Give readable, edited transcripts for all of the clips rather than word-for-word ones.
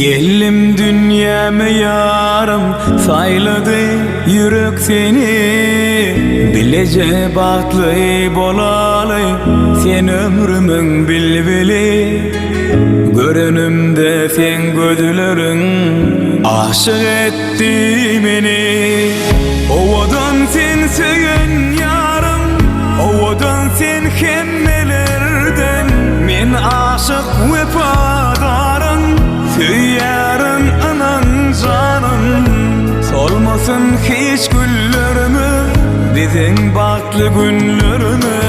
Gellim dünyama yarım, sayladı yürek seni. Bilece batlı bolalı, sen ömrümün bilbili. Görünümde sen gözlerin, aşık etti beni. Ovadan sen seven yarım, ovadan sen hemmelerden. Men aşık vefadarım, süyarın anan canım. Solmasın hiç güllerimi, bizim baktlı günlerimi.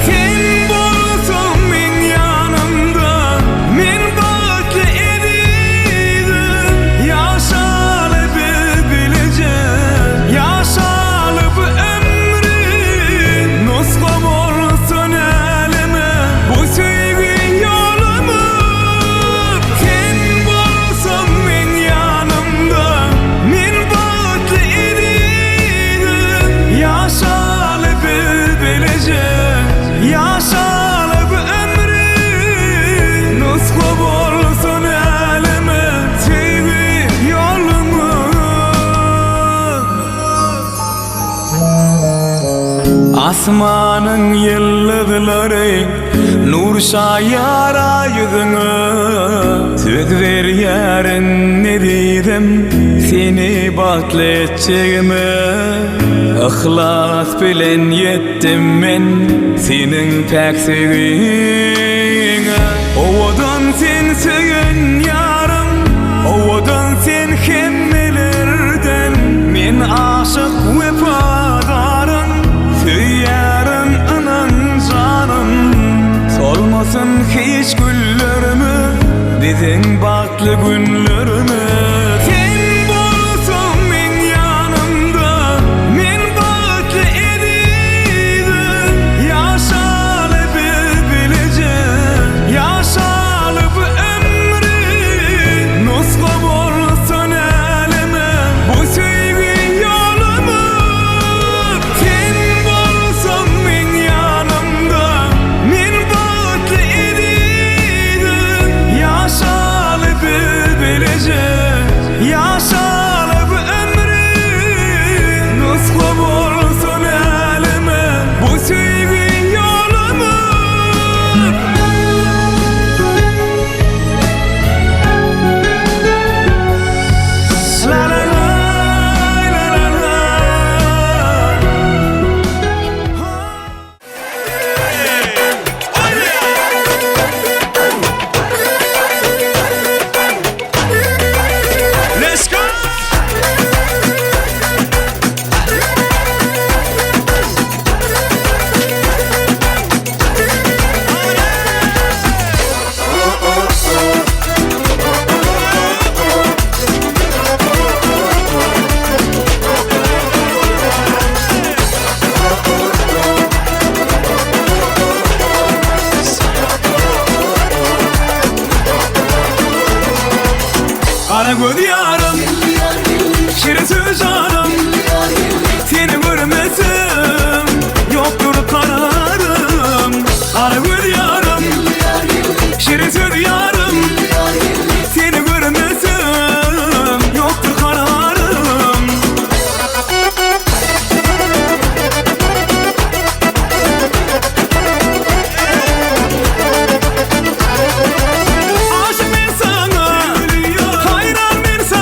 Sen bolsun men yanımda, men baktlı ediydim. Yaşalıp bileceğim, yaşalıp ömrüm. Nuskam olsun elime, bu sevgi yolumu. Sen bolsun men yanımda, men baktlı ediydim. Yaşalıp bileceğim, yaşalıp ömrüm. Nuskam olsun elime, sevgi yolumu. Asmanın yıldızları nur şayara yüzüne. Söz ver yarın ne dedim, seni batlı edeceğime. İhlas bilen yettim men senin pek sevgine. Ovadan sen seven yarım, ovadan sen hemmelerden. Men aşık vefadarım, süyarın anan canım. Solmasın hiç güllerimi, bizim baktlı günlerimi. Sen bolsun men yanımda, men baktlı ediydim. Yaşalıp bileceğim, yaşalıp ömrüm. Nuskam olsun elime, bu sevgi yolumu. Sen bolsun men yanımda, men baktlı ediydim. Yaşalıp bileceğim, yaşalıp ömrüm. Nuskam olsun elime, bu sevgi yolumu. La la la, la la la. Let's go! Kara göz yarım, şirin söz canım. Seni görmesem yoktur kararım. Kara göz yarım, şirin söz yarım. Seni görmesem yoktur kararım. Aşık ben sana, hayran ben sana.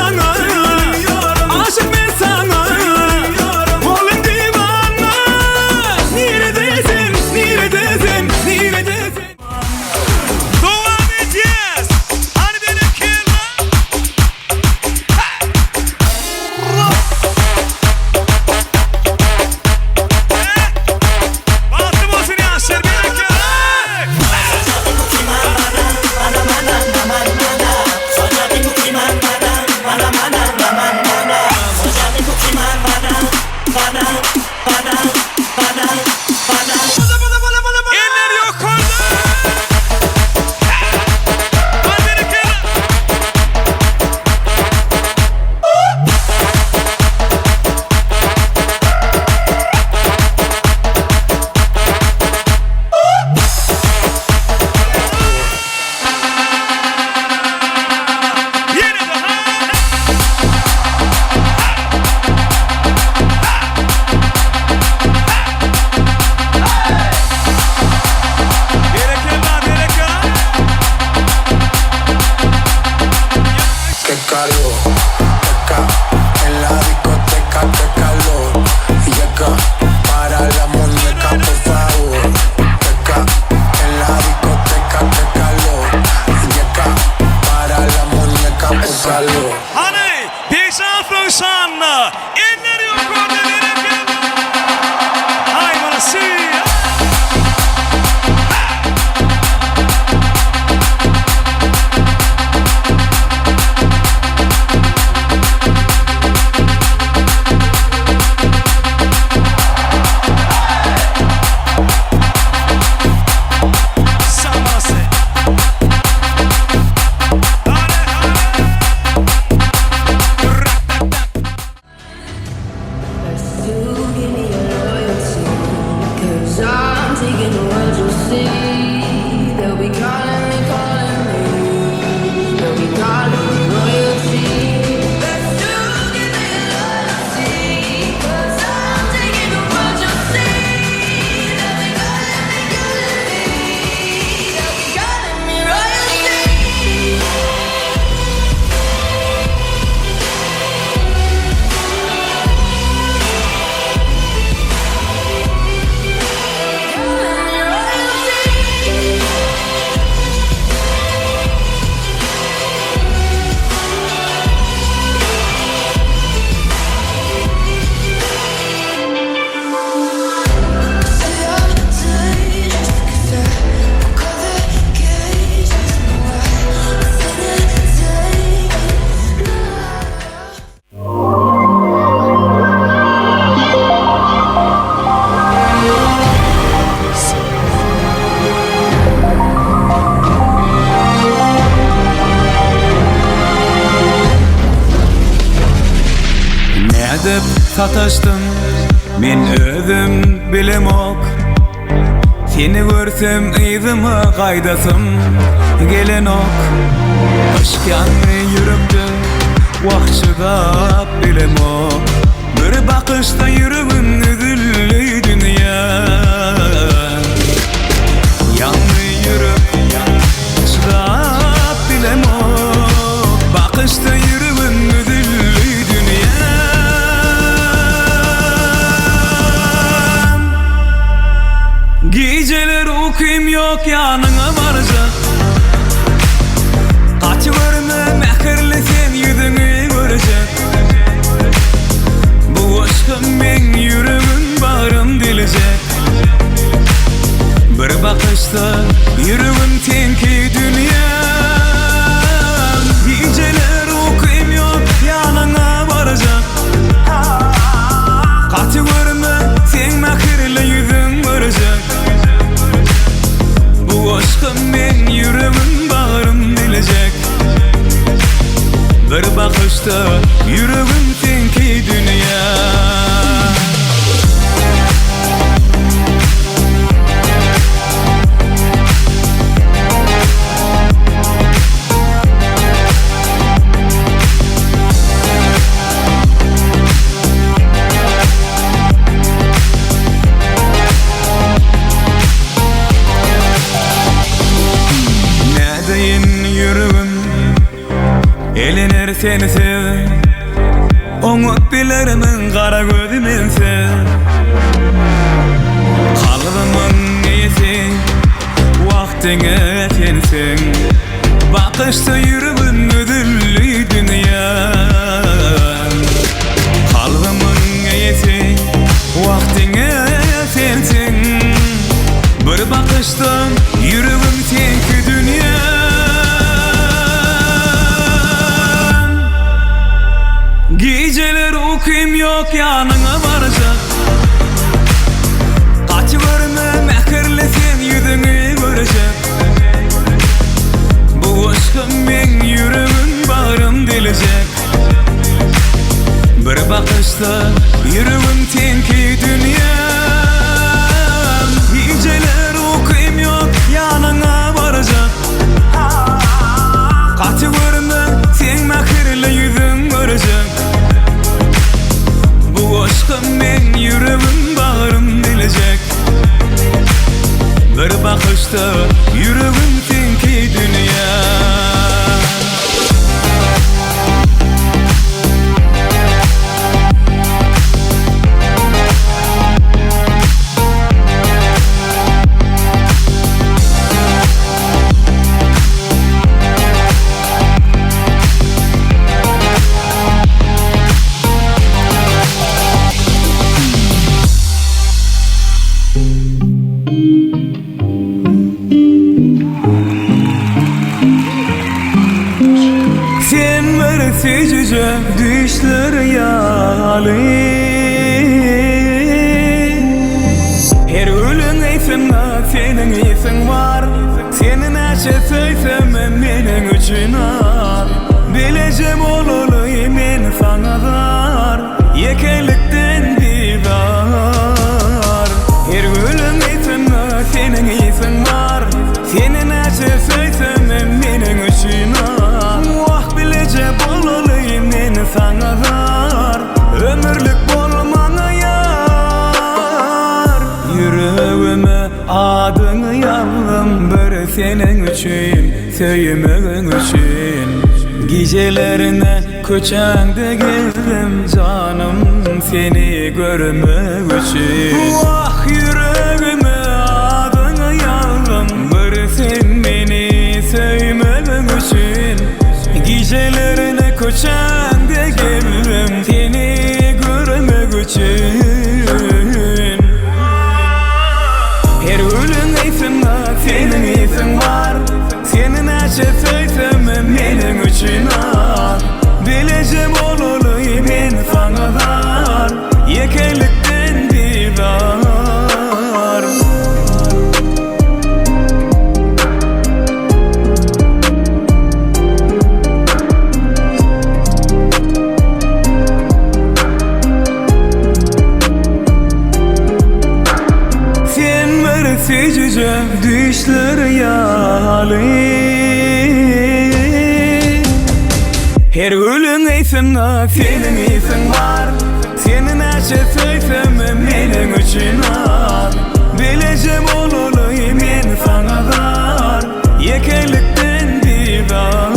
sataştım men özüm bilemok. Seni görsem ýzyma gaýdasym gelenok. Aşkyanmy ýürekde wagtçyda bilemok. Bir bakışta yüreğim üzüldü dünya. Yandı yürek çıkıp bilemok. Bakışta yüreğim üzüldü dünya. Geceler uykum yok yanına varacak. Kaçı görme mehirli sen yüzünü görecek. Bu aşkım men yüreğim bağrım dilecek. Bir bakışta yüreğim tenki dünya. Geceler uykum yok yanına varacak. Kaçı görme sen mehirli yüzün görecek. Bu aşkım men yüreğim bağrım dilecek. Bir bakışta yüreğim tenki dünya. Nedeyin yüreğim elenir seni sev. Oňup bilerimin kara gözümen sev. Kalbymyň ýesi wagtyňa tenseň. Bakışta yüreğim üzüldü dünya. Kalbymyň ýesi wagtyňa tenseň. Bir bakışta yüreğim tenki dünya. Geceler uykum yok yanına varacak. Kaçı görme mehirli sen yüzünü görecek. Bu aşkım men yüreğim bağrım dilecek. Bir bakışta yüreğim tenki dünya. Geceler uykum yok yanına varacak. Kaçı görme sen mehirli yüzün görecek. Bu aşkım men yüreğim bağrım dilecek. Bir bakışta yüreğim tenki dünya. Seçece düşler yâli. Her ölün eysemna senin eysen var. Seni näçe söýsem meniň üçin ar. Bilejem olaly men saňa zar. Yekelikden didar. Her ölün eysemna senin eysen var. Seni näçe söýsem meniň üçin ar. Bilecek olaly men saňa zar. Ömürlük bolmaňa ýar. Yüreğime adyňy ýazdım bir seniň üçin, söýmegiň üçin. Gecelerine köçäňde geldim canım seni görmek üçin. Wah yüreğime adyňy ýazdım bir sen meni söýmegiň üçin. Gecelerine köçäňde geldim seni görmek üçün. Her ölün eysemna senin eysen var. Seni näçe söýsem meniň üçin ar. Bilejem olaly men saňa zar. Yekelikden didar. Her gülün eýsinde senin isin var. Seni näçe söýsem meniň üçin ar. Bilejem olaly men saňa dar. Yekelikden didar.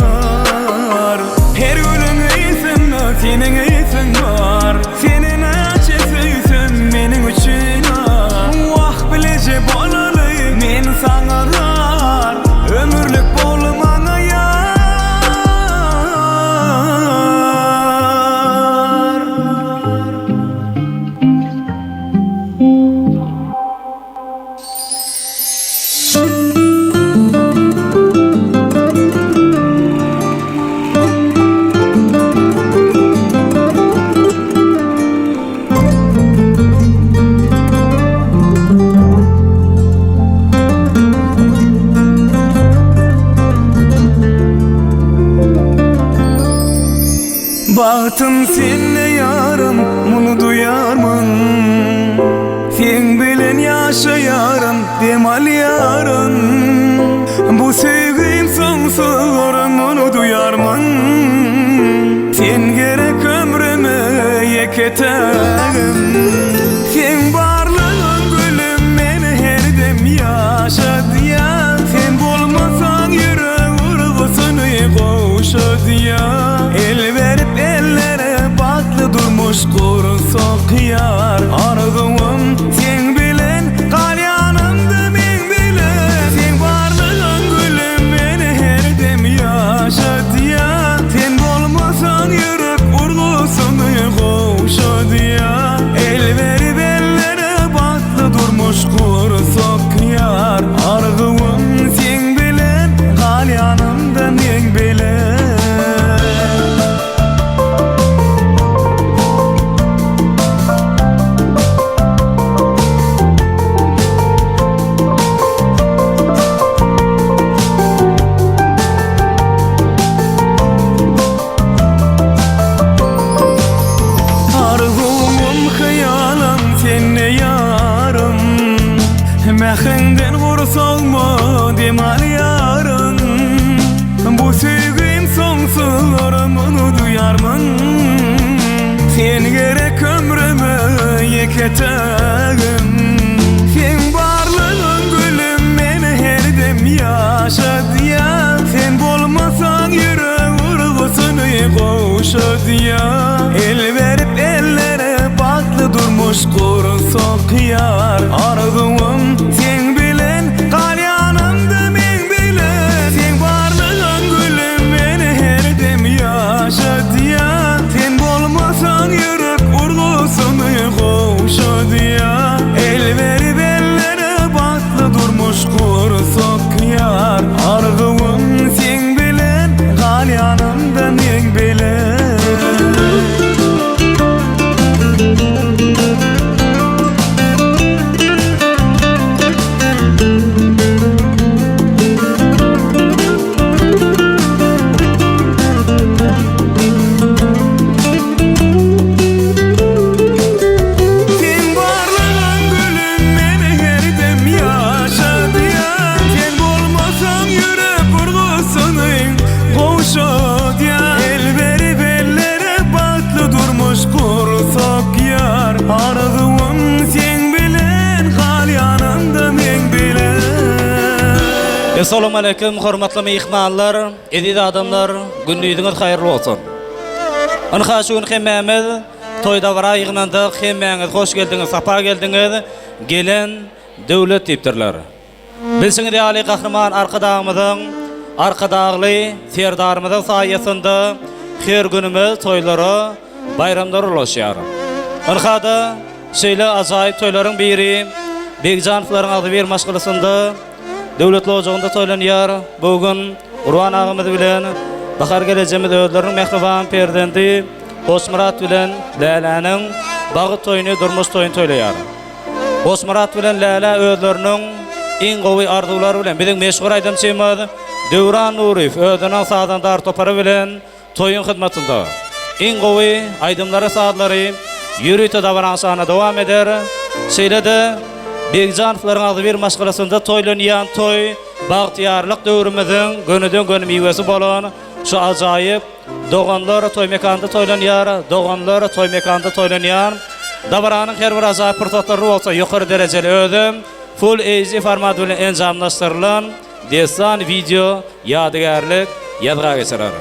Her gülün eýsinde senin isin var. Seni näçe söýsem meniň üçin ar. Wagt bilejem olaly men saňa dar. Ömürlük bolmaňa ýar. Bahtım senle yarım, bunu duyarmın. Sen bilen yaşayarım, demal yarın. Bu sevgim sonsuz, bunu duyarmın. Sen gerek ömrüme yeketerim. Sen varlığın gülüm, beni her dem yaşadı ya. Sen bolmasan yürek urgusunu koşadı ya. El verip ellere baklı durmuş kursak yar. Arzuum sen bilen, kal yanımda men bilen. Sen varlığın gülüm, beni her dem yaşadı ya. Sen bolmasan yürek urgusunu koşadı ya. El verip ellere baklı durmuş kursak yar. Arzuum sen bilen, kal yanımda men bilen. Mehinden vursalma demal yarın. Bu sevgim sonsuz, onu duyarmın. Sen gerek ömrüme yeketerim. Sen varlığın gülüm, beni her dem yaşadı ya. Sen bolmasan yürek urgusunu koşadı ya. El verip ellere baklı durmuş kursak yar. Arzuum sen bilen, kal yanımda men bilen. Sen varlığın gülüm, beni her dem yaşadı ya. Sen bolmasan yürek urgusunu koşadı ya. El verip ellere baklı durmuş kursak yar. Arzuum sen bilen, kal yanımda men bilen. Assalamu alaikum, hormatly mehmanlar, edidi adamlar, günüňiz haýyrly bolsun. Anhaşyň hemmämiz toýda bara ýygnandyk, hemmäňiz hoş geldiňiz, sapa geldiňiz. Gelen döwlet tipdirler. Bilsiňiz ýaly gahrman arkadagymyzyň, arkadagly serdarymyzyň saýasynda her günümiz toýlary, bayramlar ulaşýar. Anhada şeýle ajaýyp toýlaryň biri Begjanowlaryň ady bir maşgulysynda Döwlet lojagynda toýlanýar. Bugün Urwan agymyz bilen bahar gelejemiz öýleriň mehriban perdendi Osmurat bilen Lälanyň bagy toýuny, durmuş toýuny toýlaýar. Osmurat bilen Läla öýleriniň iň gowy arzulary bilen biziň meşhur aýdamçymyz Döwran Nuriýew öýdeniň saadandar topary bilen toýun hyzmatynda. Iň gowy aýdymlary saadlary ýürüýte dawaranşana dowam eder. Şeýle-de Begjanowlaryň ady bir maşgulasynda toýlanýan toý bagtyarlyk döwrümiziň gönüden gönüm ýewesi bolan şu acayip doğanlar toy mekanda toylanýar, doğanlar toy mekanda toylanýar. Dabaranın her bir acayip fırsatları olsa yukarı dereceli ödüm, Full HD format bilen enjamlaşdyrılan destan video ýadygarlyk ýadga geçirer.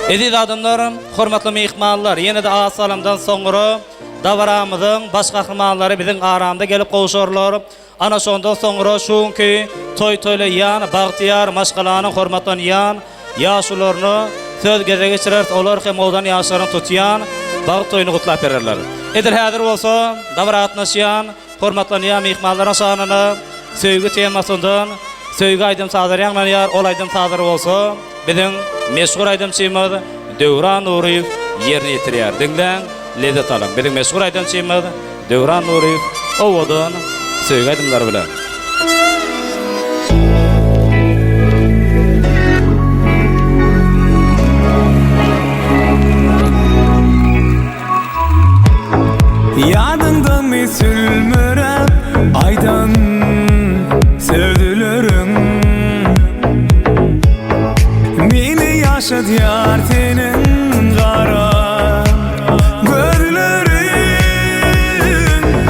Ediz adamlarım, hormatly mehmanlar, ýene-de asalamdan soňra dabaramyzyň baş gahrmanlary biziň aramda gelip gowşarlar. Ana şondan soňra şuňky toy-toylaýan, bagtyar maşgalanyň hormatlanýan ýaşularyny söz geze geçirer, olar hem odan ýaşlaryny tutýan bagt toýuny gutlap bererler. Edil häzir bolsa, dabara atnaşýan, hormatlanýan mehmanlara şanyny söýgü temasyndan söýgü aýdym sadarýanlar, ol aýdym sadary bolsa, biziň meşhur aýdymçymyz Döwran Nuriýew ýerine ýetirýär. Diňden lezzet alan. Biziň meşhur aýdymçymyz Döwran Nuriýew owadan söýgü aýdymlary bilen. Ýadynda mi sülmürep aýdan sövdülerim. Meni ýaşadýar senin gara gözlerin.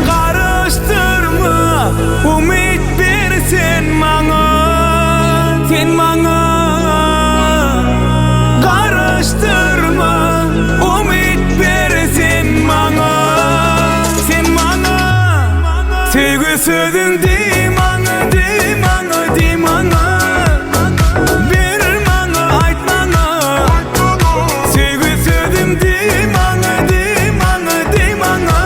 Garaşdyrma, umit bersen maňa, sen maňa. Garaşdyrma, umit bersen maňa. Sevgi sözün dimaňa, dimaňa, dimaňa. Bir maňa aýtmaňa. Sevgi sözün dimaňa, dimaňa, dimaňa.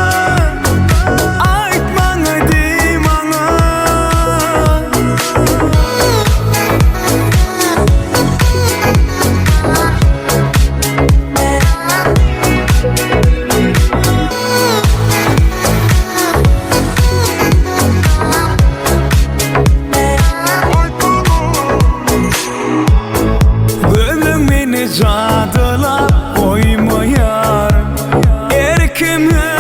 Aýtmaňa, dimaňa. Jadylap koymaýar erkime,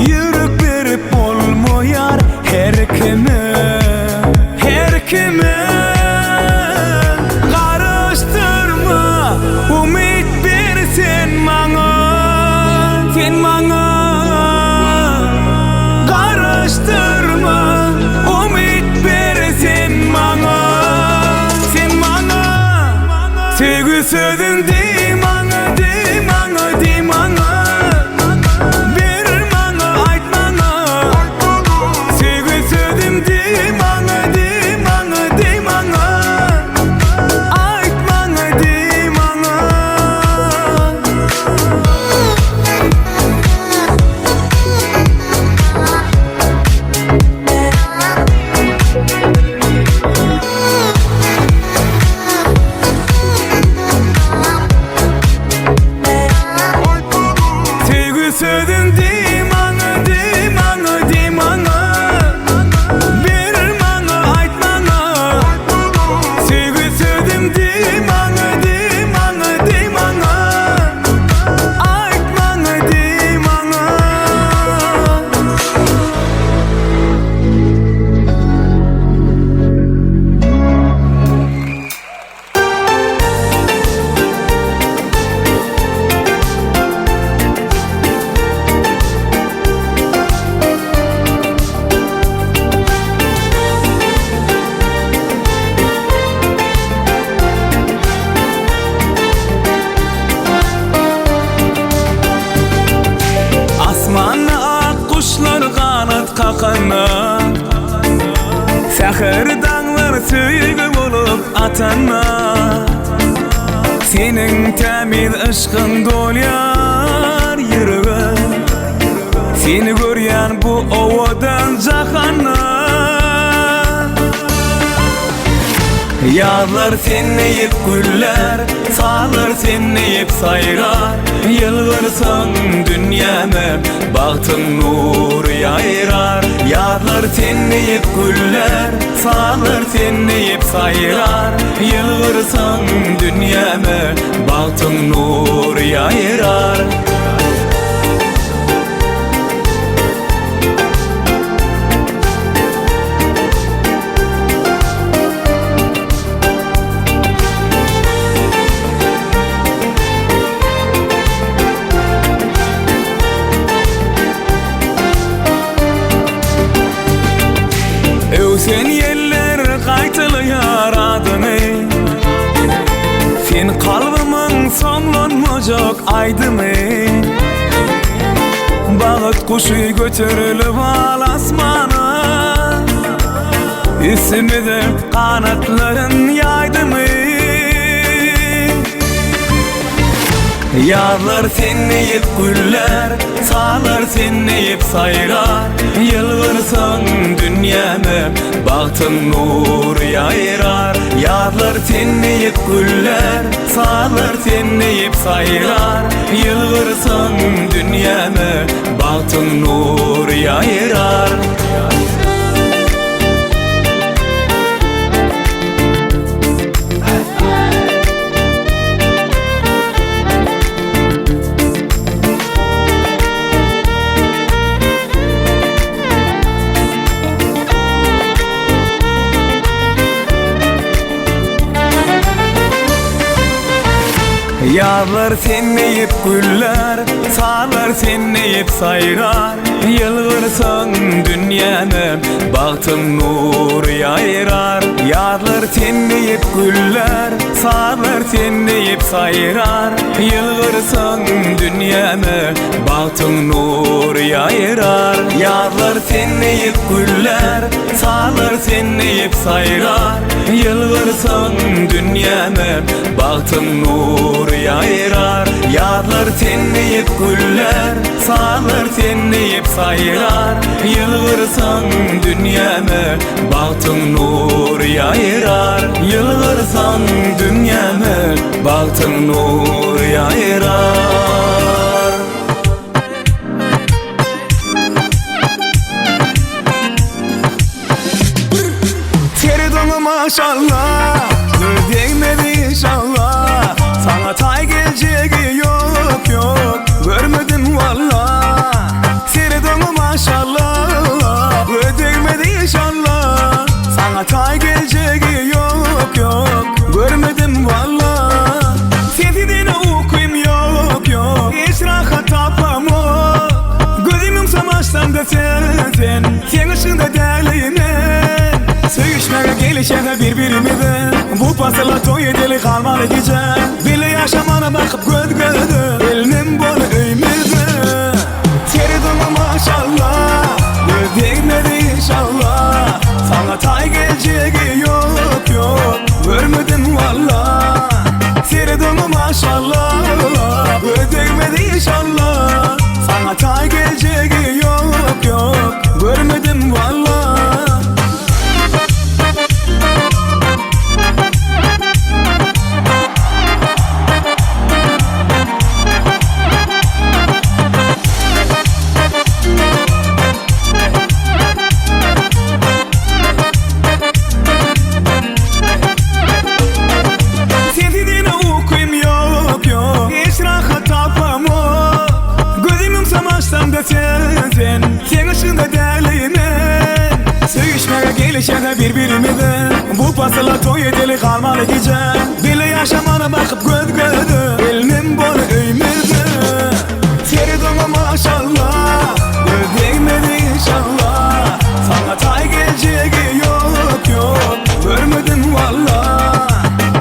ýürek berip bolmaýar herkime, herkime. Garaşdyrma, umit bersen maňa, sen maňa. Garaşdyrma, umit bersen maňa. Sevgi sözün dimaňa, dimaňa, dimaňa. Bir maňa aýtmaňa. Sevgi sözün dimaňa, dimaňa, dimaňa. Aýtmaňa, dimaňa. Sözün dimaňa, dimaňa, dimaňa. Bir maňa aýtmaňa. Sevgi sözün dimaňa, dimaňa, dimaňa. Aýtmaňa, dimaňa. Asmanda ak kuşlar kanat kakana, säher dağlar söýgü bolup atana. Senin temiz ışkın dolýar ýürege, seni görýän bu owadan jahana. Ýazlar seni ýep güller, salar seni ýep saýrar. Ýylgyrsaň dünýäme bagtyň nury ýaýrar. Ýazlar seni ýep güller, salar seni ýep saýrar. Ýylgyrsaň dünýäme bagtyň nury ýaýrar. yok aydımy. Balıt kuşu götürülüp al asmana, İsmide kanatların yaydımy. Yarlar senneyip güller, sağlar senneyip sayrar. Yılgırsın dünyame, baktın nur yayrar. Yarlar senneyip güller, sağlar senneyip sayrar. Yılgırsın dünyame, baktın nur yayrar. Yarlar senneyip güller, sağlar senneyip sayrar. Yılgırsın dünyame, baktın nur yayrar. Yarlar senneyip güller, sağlar senneyip sayrar. Yılgırsın dünyame, baktın nur yayrar. Yarlar senneyip güller, sağlar senneyip sayrar. Yılgırsın dünyame, baktın nur yayrar. Yarlar senneyip güller, sağlar senneyip sayrar. Yılgırsın dünyame, baktın nur yayrar. Yılgırsın dünyame, baktın nur yayrar. Teridonu maşallah, değmedi inşallah. Sana tay geleceği yok yok, görmedim valla. Teridonu maşallah, değmedi inşallah. Sana tay geleceği yok yok, görmedim valla. Sesini okuyum yok yok, hiç rahat tapam yok. Gözümüm samaştan da sen ışığında değerliyim. Söğüşmeye gelişene birbirimizden, bu pasla toy edeli kalmalı gece. Bile yaşamana bakıp göd gödü, elinin bolu öymüzü. Teridonu maşallah, değmedi inşallah. Sana tay geleceği yok yok, görmedim valla. Teridonu maşallah, değmedi inşallah. Sana tay geleceği yok yok, görmedim valla. Sen ışığında değerliyim. Söğüşmeye gelişene birbirimizden, bu pasla toy edeli kalmalı gece. Bile yaşamana bakıp göd gödü, elinin bolu öymüzü. Teridonu maşallah, değmedi inşallah. Sana tay geleceği yok yok, görmedim valla.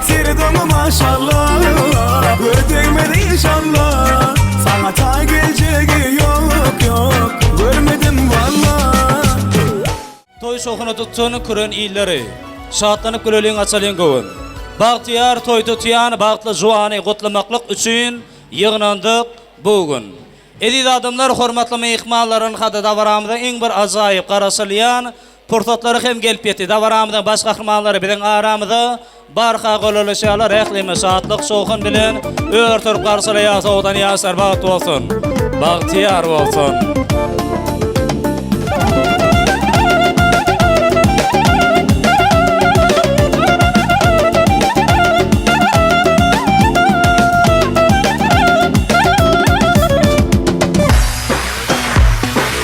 Teridonu maşallah, değmedi inşallah. Sana tay geleceği yok yok, görmedim valla. Toy şoğunu tuttuğunu kürün illeri, şahatlanıp gülölüğün açalıyın gövün. Bahtiyar toy tutuyan, bahtlı juanı kutlamaklık üçün yığınandık bugün. Edid adamlar, hormatlı meyikmalların hadı davaramıdan en bir azayip qarasılayan portatları hem gelip yetti. Davaramıdan baş kahramanları bilen aramıda barqa qoluluşalar əqlimi saatlık şoğun bilen örtürüp qarşılayasa odan yasar baht olsun, bahtiyar olsun.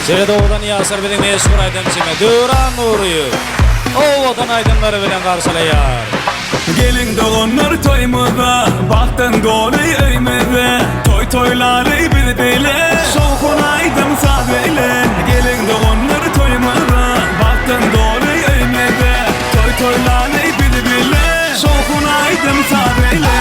Sirede odan yasar bilen meşhur aydınçime Duran Nuri'yi o odan aydınları bilen qarşılayar. Gelin doğunlar toymuza, baktın dolu öymeze. Toy toyları bilbile, şoğun aydım sadeyle. Gelin doğunlar toymuza, baktın dolu öymeze. Toy toyları bilbile, şoğun aydım sadeyle.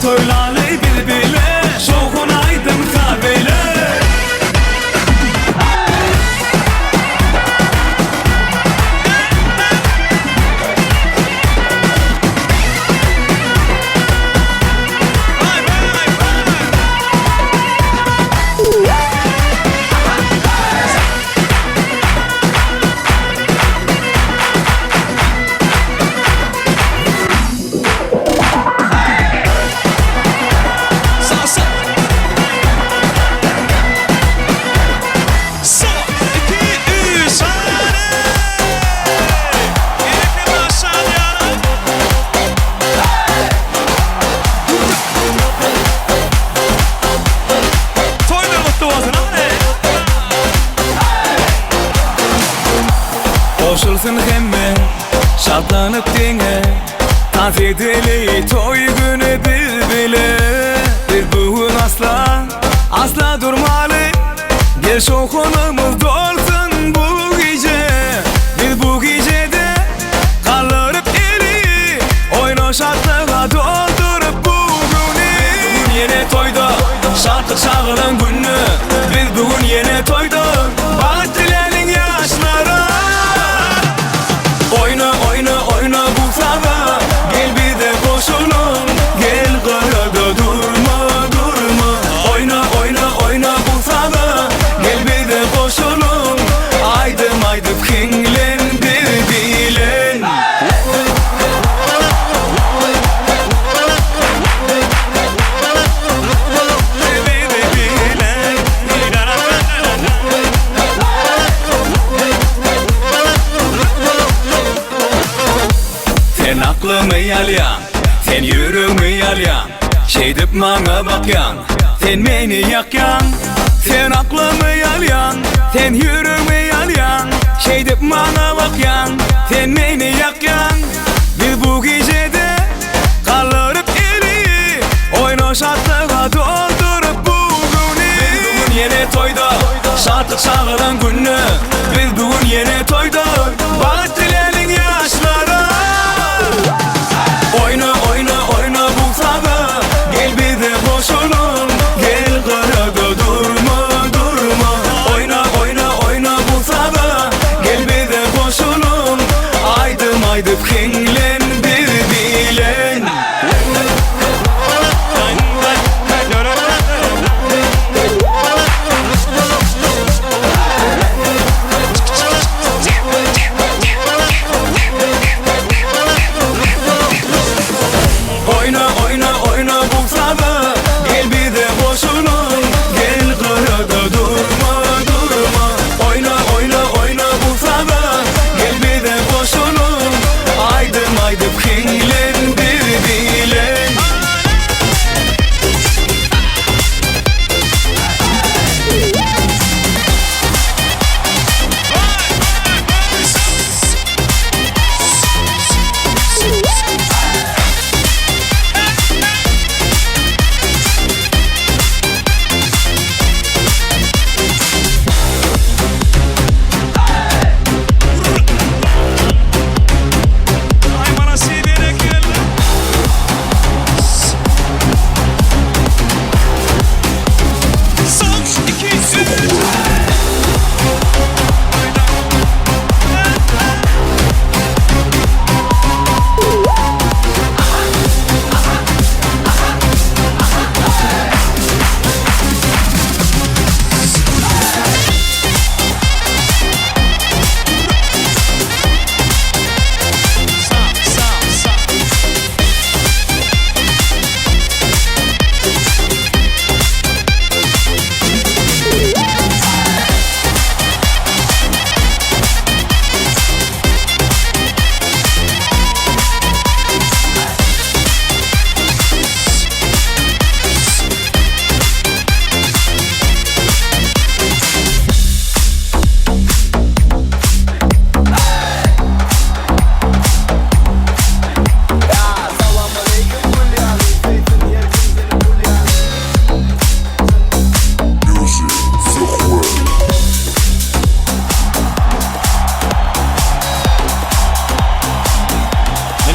toylaly bilbile şoğun aydın kabile Koşulsun hemme, şadlanıp dine Taz edeli toy günü bilbile Bir bugün asla durmalı Gel şokunumuz dolsun bu gece Bir bu gecede kaldırıp eli Oyna şartlığa doldurup bugünü Bugün yine toyda, şartlık şağılan günü Biz bugün yine toyda, bağıt dilenin yaşlara Oyna bu sabah Gel bir de koşulun Gel karada durma Oyna bu sabah Gel bir de koşulun Aydım kinglendir bilen Sen aklımı yalyan, sen yüreğimi yalyan Şeydip bana bakyan, sen beni yakyan Sen aklımı yalyan, sen yüreğimi yalyan Şeydip bana bakyan, sen beni yakyan Biz bu gecede kaldırıp eli Oyna şartlığa doldurup bugünü Biz bugün yine toyda, şartlık şağılan günü Biz bugün yine toyda, bağıt dilenin yaşlara Oyna bu sabah Gel bir de koşulun Gel karada durma Oyna bu sabah Gel bir de koşulun Aydım kinglendir bilen Oyna bu sabah Gel bir de koşulun Gel karada durma Oyna bu sabah Gel bir de koşulun Aydım kinglendir bilen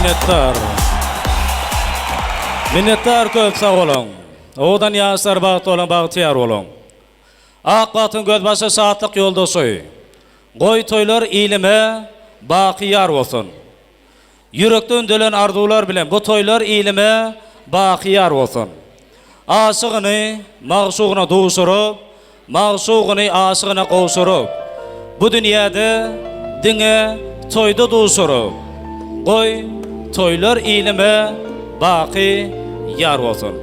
minnettar. Minnettar köp sağ olun. Odan yaşlar bağıt olan bağıtıyar olun. Akbatın gözbaşı saatlik yoldaşı. Goy toylar ilime bakiyar olsun. Yürekten dölen arzular bilen bu toylar ilime bakiyar olsun. Aşığını mağşuğuna doğuşurup, mağşuğunu aşığına qoğuşurup, bu dünyada dine toyda doğuşurup, goy toylar ilime baki yar olsun.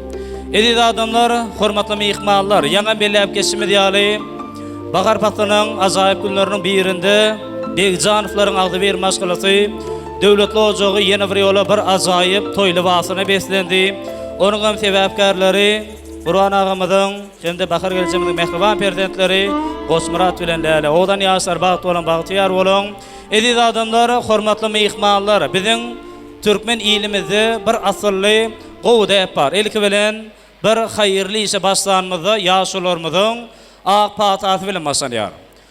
Edid adamlar, hurmatlı mihmallar, yana belläp geçimi diyali, Bakar Patlı'nın azayip günlerinin birinde Begcaniflerin ağdı bir maşgılası, devletli ocağı yeni bir yola bir azayip toylu vasına beslendi. Onun hem sebepkarları, Burhan ağamızın, hem de Bakar geleceğimizin mehriban perdentleri, Qoçmurat bilen Lale, odan yaşlar bağıtı olan bağıtıyar olun. Edid adamlar, hurmatlı mihmallar, bizim Türkmen ilimizi bir asırlı qoğuda yapar. İlki bilen bir hayırlı işe başlanmızı, yaşularımızın ağ patası bilen başlanıyor.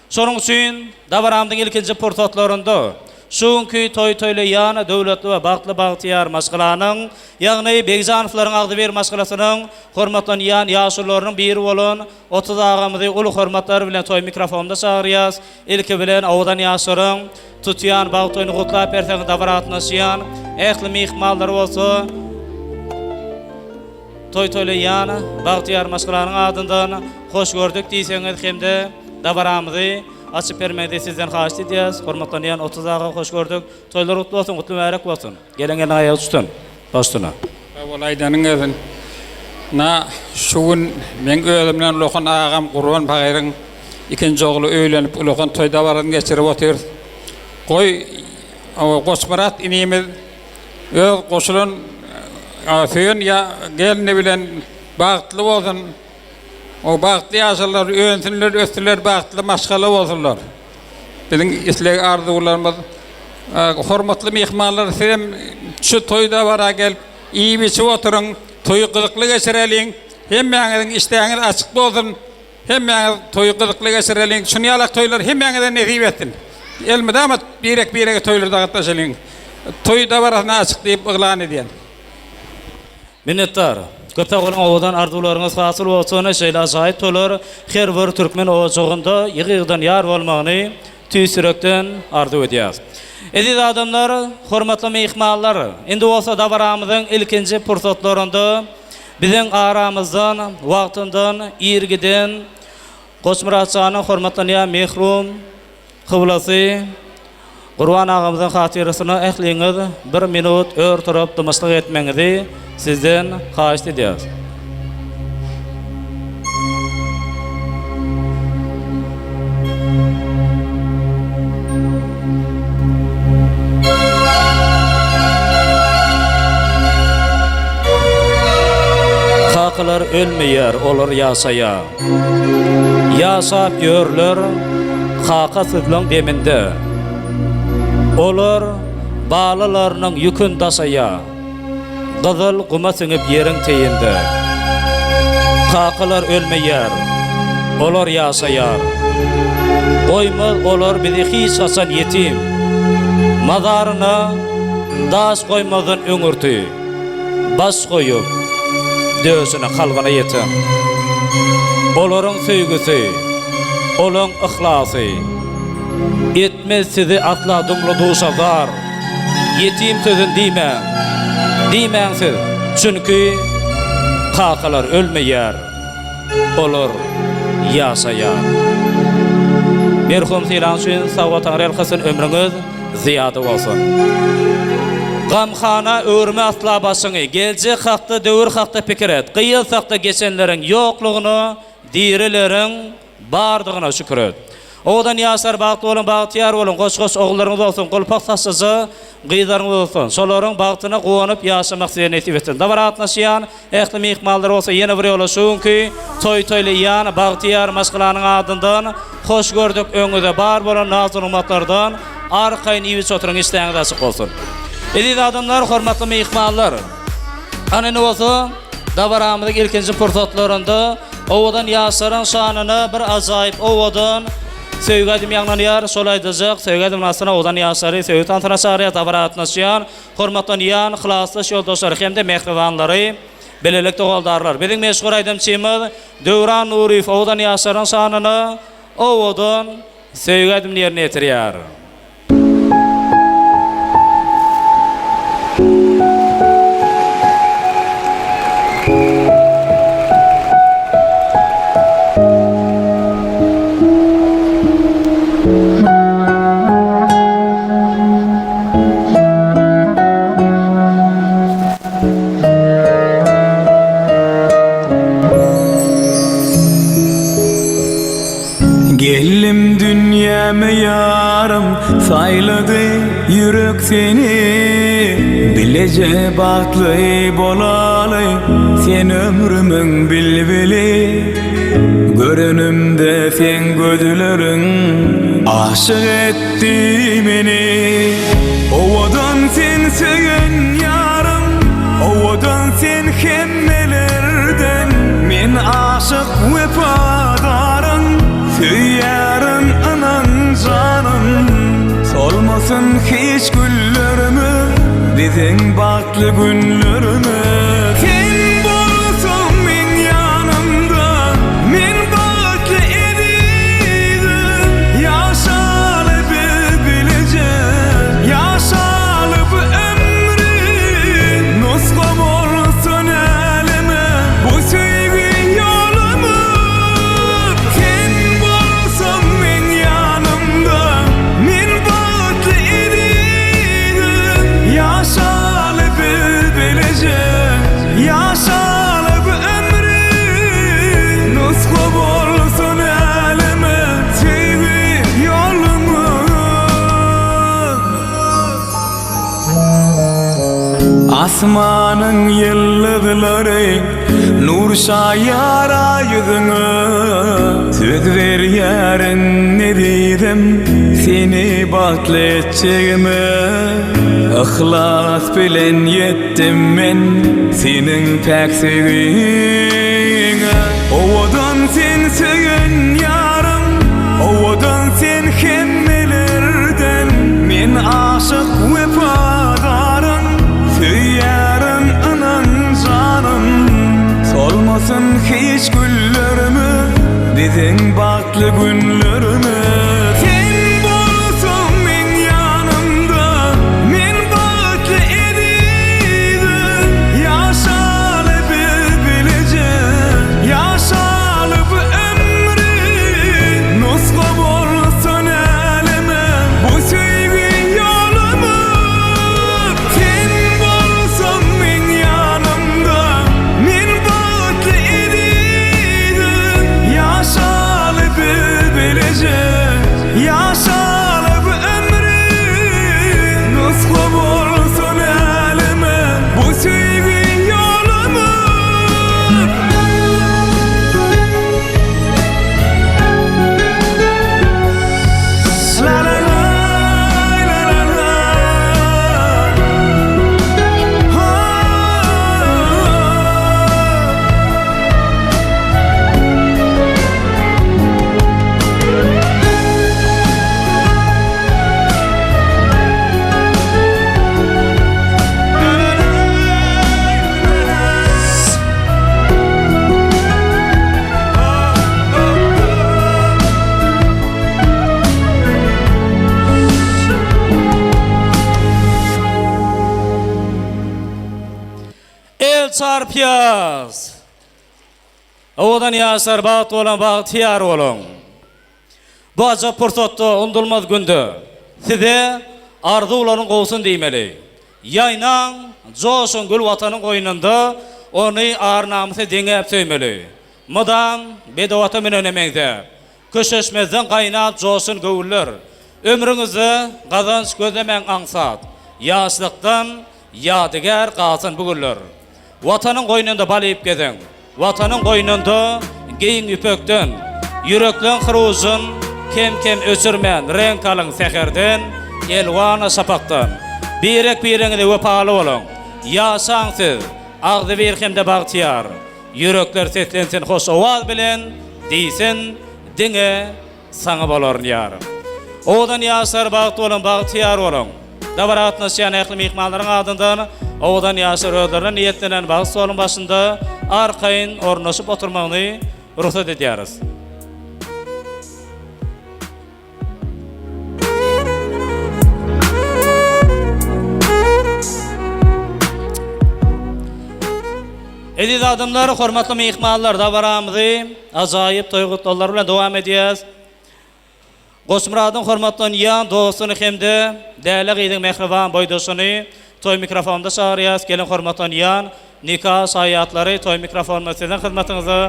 Sonun için Davaramdın ilkinci portatlarında şunki toy-toylu yana devletli ve bağıtlı bağıtıyar maşgılanın, yani Begcaniflerin ağdı bir maşgılasının hurmatlan yan yaşularının biri olun, 30 ağamızı ulu hurmatlar bilen toy mikrofonda çağırıyaz. İlki bilen oğdan yaşların tutuyan bağ toyunu kutlap erteğin davaratına şiyan, ehli mihmalları olsa, toy-toylu yana bağıtıyar maşgılanın adından hoş gördük diyseniz hem de davaramızı açıp vermeydi sizden xahiş ediyoruz. Hormatlanan 30 ağa hoş gördük. Toylar kutlu olsun, kutlu mübarek olsun. Gelen ayağı tutun. Baştına. Olaydanın özün. Na şuun men özümden lokan ağam Qurban Pagayırın ikinci oğlu öýlenip lokan toyda barın geçirip otur. Koy Qoçmurat inimiz öz qoşulun söýün ya gelini bilen bagtly bolsun. O bagtly yaşarlar, öňsünler, östüler bagtly maşgala bolsunlar. Bizim isleg arzularymyz, hormatly mehmanlar, sen şu toyda bara gelip iyi bir oturun, toyu kılıklı geçirelim. Hemmeňiziň işleňiz açyk bolsun. Hemmeňiz toyu kılıklı geçirelim. Şunu yalak toylar hemmeňizden nesip etsin. Elmide ama birek toylarda gatnaşalyň. Toyda barasına açyk diýip ıglan edýän. Minnettar. Köpek olan oğudan arzularınız hasıl olsun, şeyle acayip tolar, her bir Türkmen oğucağında yığıdan yar olmağını tüysürekten arzu ediyoruz. Edid adamlar, hurmatlı mihmallar, indi olsa davaramızın ilkinci pursatlarında bizim aramızdan, vaxtından, irgiden, Qoçmuratçanın hurmatlanan mehrum, kıblası, Qurban ağamızın hatirasına ehliňiz 1 minut örtürüp dımışlık etmeňizi sizden xahiş ediyoruz. Haqlar ölmeýär, olar ýaşaýa. Ýaşap görler, haqa sızlaň deminde. Olar bağlılarının yükün daşaya, Qızıl quma singip yerin teyinde. Haqlar ölmeýär, olar ýaşaýar. Qoýmaz olar bizi hiç haçan yetim. Mazaryna daş qoýmadan öňürti. Baş qoýup döşüne halgana yetim. Olaryň söýgüsi, olaryň ihlasy etmez sizi atla dumlu duşazar. Yetim sözün diýmän siz. Çünkü haqlar ölmeýär, olar ýaşaýar. Merhum Silan şün sawat aralkasyn ömrüňiz ziýada bolsun. Gamxana örme atla başyňy, geljek hakda, döwür hakda pikir et. Gyýyl sakda geçenleriň ýoklugyny, dirileriň bardygyna şükür et. Odan ýaşar bagtly bolan bagtyar bolan, goş-goş oglaryňyz bolsun, golpak taşsy, gyýdaryňyz bolsun. Şolaryň bagtyna gowanyp ýaşamak seni etip etsin. Dawaratnaşýan, ehli mehmanlar bolsa ýene bir ýola şunki, toy-toyly ýany bagtyar maşgylanyň adyndan hoş gördük öňüde bar bolan nazar ummatlardan arkaýyn iýip oturan işleňiz açyk bolsun. Edid adamlar, hormatly mehmanlar. Ana ne bolsa dawaramyzyň ilkinji pursatlarynda owadan ýaşaryň şanyny bir ajaýyp owadan Söýgädim ýaňlanýar, şolaýdyjak, söýgädim nasyna ozan ýaşary, söýgän taraşary tabaratnaşýan, hormatlanýan, hylaslyş ýoldaşlary hemde mehribanlary, belelik dogaldarlar. Biziň meşhur aýdamçymyz Döwran Nuriýew ozan ýaşaryň şanyny owadan söýgädim ýerine ýetirýär. Gellim dünyama yarım sayladı yürek seni bilece batlı bolalı sen ömrümün bilbili görünümde sen gözlerin aşık etti beni ovadan sen söylen yarım ovadan sen hemmelerden men aşık vefadarım Süyarın anan canım solmasın hiç güllerimi bizim baklı günlerimi sen bolsun men yanımda men baklı ediydim yaşalıp bileceğim yaşalıp ömrüm nuskam olsun elime bu sevgi yolumu yaşalıp ömrüm nuskam olsun elime sevgi yolumu Asmanın yıldızları nur şayara yüzüne söz ver yarın ne dedim seni batlı edeceğime İhlas bilen yettim men senin pek sevgine ovadan sen söylen yarım ovadan sen hemmelerden men aşık vefadarım Süyarın anan canım solmasın hiç güllerimi bizim baklı günlerimi sen bolsun men yanımda men baklı ediydim yaşalıp bileceğim yaşalıp ömrüm nuskam olsun elime bu sevgi yolumu yaşalıp ömrüm nuskam olsun elime bu sevgi yolumu la la la la la la El çarpyaz. Owadan ýaşar bat bolan bagtyar bolun. Bu ajap pursatda undulmaz günde size arzuularyň gowsun diýmeli. Ýaynaň joşun gül watanyň goýnunda ony arnamysy deňep söýmeli. Mudan bedawata menen emeňde. Köşeşmezden gaýnap joşun göwüller. Ömrüňizi gazanç gözlemeň aňsat. Ýaşlykdan ýadygar galsyn bu günler. Watanyň goýnunda balyp gezen. Watanyň goýnunda geýin üpekden, yüreklen hyruzyn kem öçürmän renk alyň seherden, elwana sapakdan. Birek bireňize wepaly bolun. Ýaşaň siz, agdy bir hemde bagtyar. Yürekler seslensin hoş owaz bilen, diýsin, diňe sana bolaryn ýarym. Odan ýaşar bagty bolan bagtyar bolan. Dabaratna şeýan ähli mehmanlaryň adyndan odan ýaşar ödlerine niýetlenen bagy sualyň başynda arkaýyn ornaşyp oturmagyny ruhsat edýäris. Ediz adamlar, hormatly mehmanlar, dabaramyzy ajaýyp toýgutlar bilen dowam edýäs. Goşmuradyň hormatly ýan dostuny hemde däle gyýdyň mehriban boýdoşuny toy mikrofonda çağırýas. Gelin hormatly ýan nikah şaýatlary toy mikrofonda sizin hyzmatyňyza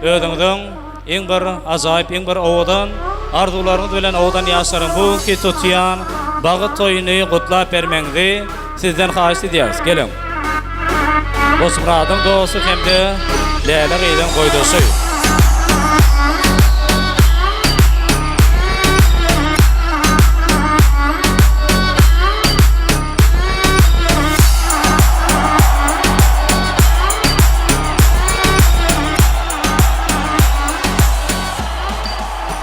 ödüňiziň iň bir ajaýyp iň bir owadan arzularyňyz bilen owadan ýaşaryň bu ki tutýan bagy toýuny gutlap bermeňizi sizden haýyş edýäris. Gelin. Goşmuradyň dosty hemde däle gyýdyň boýdoşy.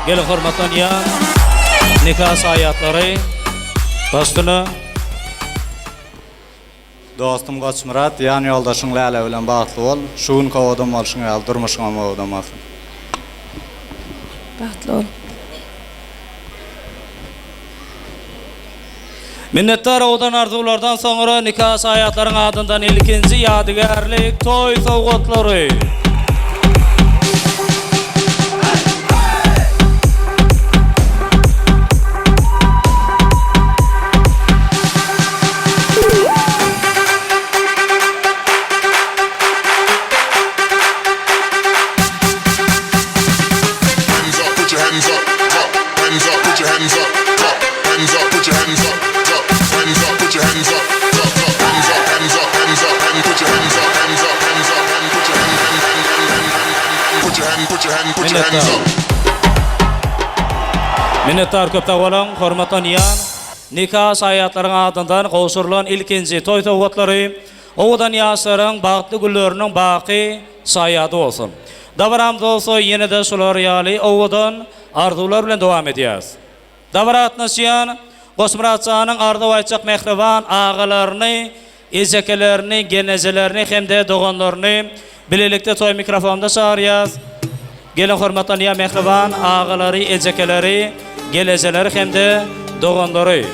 Gelin hormatly ýan nikah şaýatlary başlyny Dostum Goçmurat, ýan ýoldaşyň Läle bilen bagtly bol. Şuň kowdam bolşyň ýaly durmuşyňa mowdamasyn. Bagtly bol. Minnettar odan arzulardan soňra nikah şaýatlaryň adyndan ilkinji ýadygärlik toy sowgatlary. Minnettar köpde bolan hormatly ýan nikah şaýatlaryň adyndan goşurulan ilkinji toy sowgatlary owadan ýaşaryň bagtly günleriniň baky şaýaty bolsun. Dabaram bolsa ýene-de şular ýaly owadan arzular bilen dowam edýäs. Dabaratna şeýan Goşmuratçanyň arzu aýtjak mehriban agalaryny, ejekelerini, genezelerini hemde doganlaryny bilelikde toy mikrofonda çağırýas. Gelin hormatly ýa mehriban agalary, ejekeleri, gelejeleri hemde doganlary.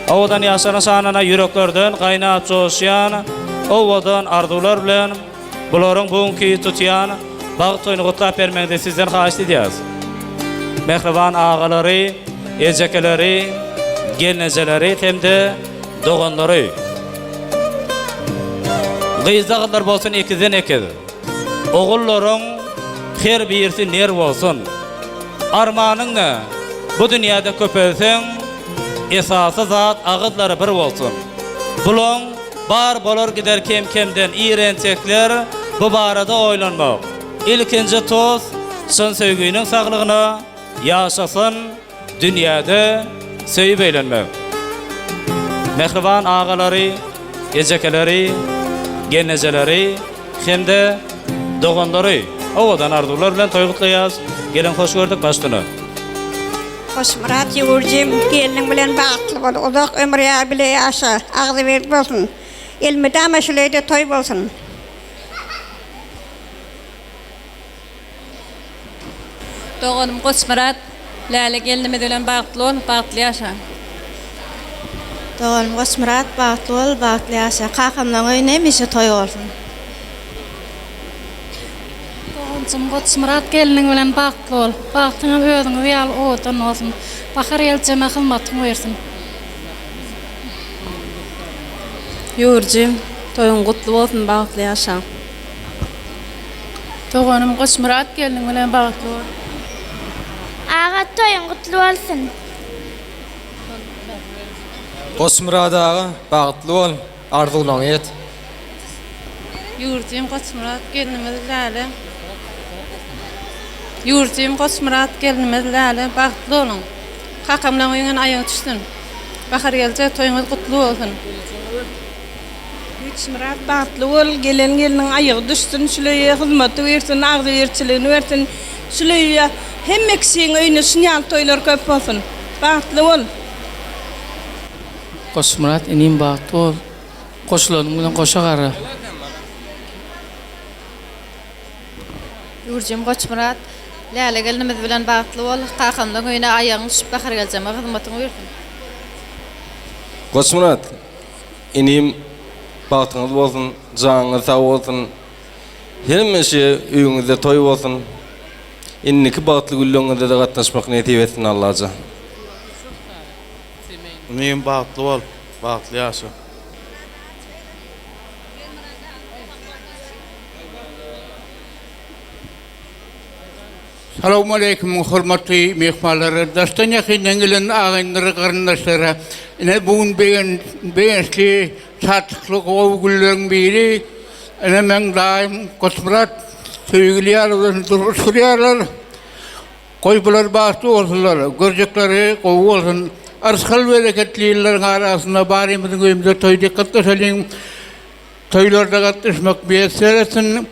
Owadan ýaşaryň sanyna ýüreklerden gaýnap joşýan owadan arzular bilen bularyň bugunky tutýan bagy toýuny gutlap bermegde sizden haýyş edýäs. Mehriban agalary, ejekeleri, gelejeleri hemde doganlary. Gyýzaglar bolsun ikiden ekedi. Ogullaryň her birisi ner bolsun. Armanyň ne? Bu dünýäde köpelseň esasy zat agyzlary bir bolsun. Bulan bar bolar gider kem-kemden iýrençekler bu barada oýlanmak. İlkinji toz şol söýgüniň saglygyna ýaşasyn dünýäde söýüp eýlenmek. Mehriban agalary, ejekeleri, genezeleri, hemde doganlary owadan arzular bilen toýgutlaýas. Gelin hoş gördük başlyny. Goşmurat ýurjym geliniň bilen bagtly bol. Uzak ömür ýa bile ýaşa, agzy berip bolsun. Elmide meşuleyde toy bolsun. Doğanım Goşmurat, Läle gelinime bilen bagtly bol, bagtly ýaşa. Doğanım Goşmurat, bagtly bol, bagtly ýaşa. Kakamdan öýne meşe toy bolsun. Doğanım Goşmurat, geliniň bilen bagtly bol, bagtyňa özüňiz ýaly odan bolsun. Bahar ýelçeme hyzmatyň bersin. Ýurjym, toyuň gutly bolsun, bagtly ýaşa. Doğanım Goşmurat, geliniň bilen bagtly bol. Ağa toyun kutlu olsun. Goşmurat ağa, bagtly bol, arzularyň et. Ýurjym Goşmurat, gelinime Läle. Ýurjym Goşmurat, gelinime Läle, bagtly bolun. Kakamdan öýüňen aýaň düşsün. Bahar gelje toyuňyz gutly bolsun. Goşmurat bagtly bol, geliniň aýagy düşsün, şuleýe hyzmaty bersin, agzy berçiligini bersin. Şuleýe Hem eksiğin öyünü sünyan toylar köp olsun. Bahtlı ol. Kosmurat inim bahtlı ol. Koşulanım bilen koşa gara. Yurcim Koçmurat. Lale gelnimiz bilen bahtlı ol. Kakamdan öyüne ayağın düşüp bakar geleceğim. Hizmetini buyursun. Kosmurat inim bahtınız bolsun, canınız sağ olsun. Hemmeşe üyüňizde toy bolsun. Inniki bahtly güllüňizde de gatnaşmak nasip etsin Allaha. Mühim bahtlı ol, bahtlı yaşa. Assalamu alaikum hurmatly mehmanlar. Dastan yakinen gelen ağaynları qarındaşlara. Ine bugün beğensli tatlıklı kovgulların biri. Ine ben daim Kosmurat sevgili yarlar. Koybular bahtı olsunlar. Görecekleri kovu olsun. Arskal bereketli yılların arasında barimizin köyümüzde toyda katlaşalım. Toylarda katlaşmak bir eseresin.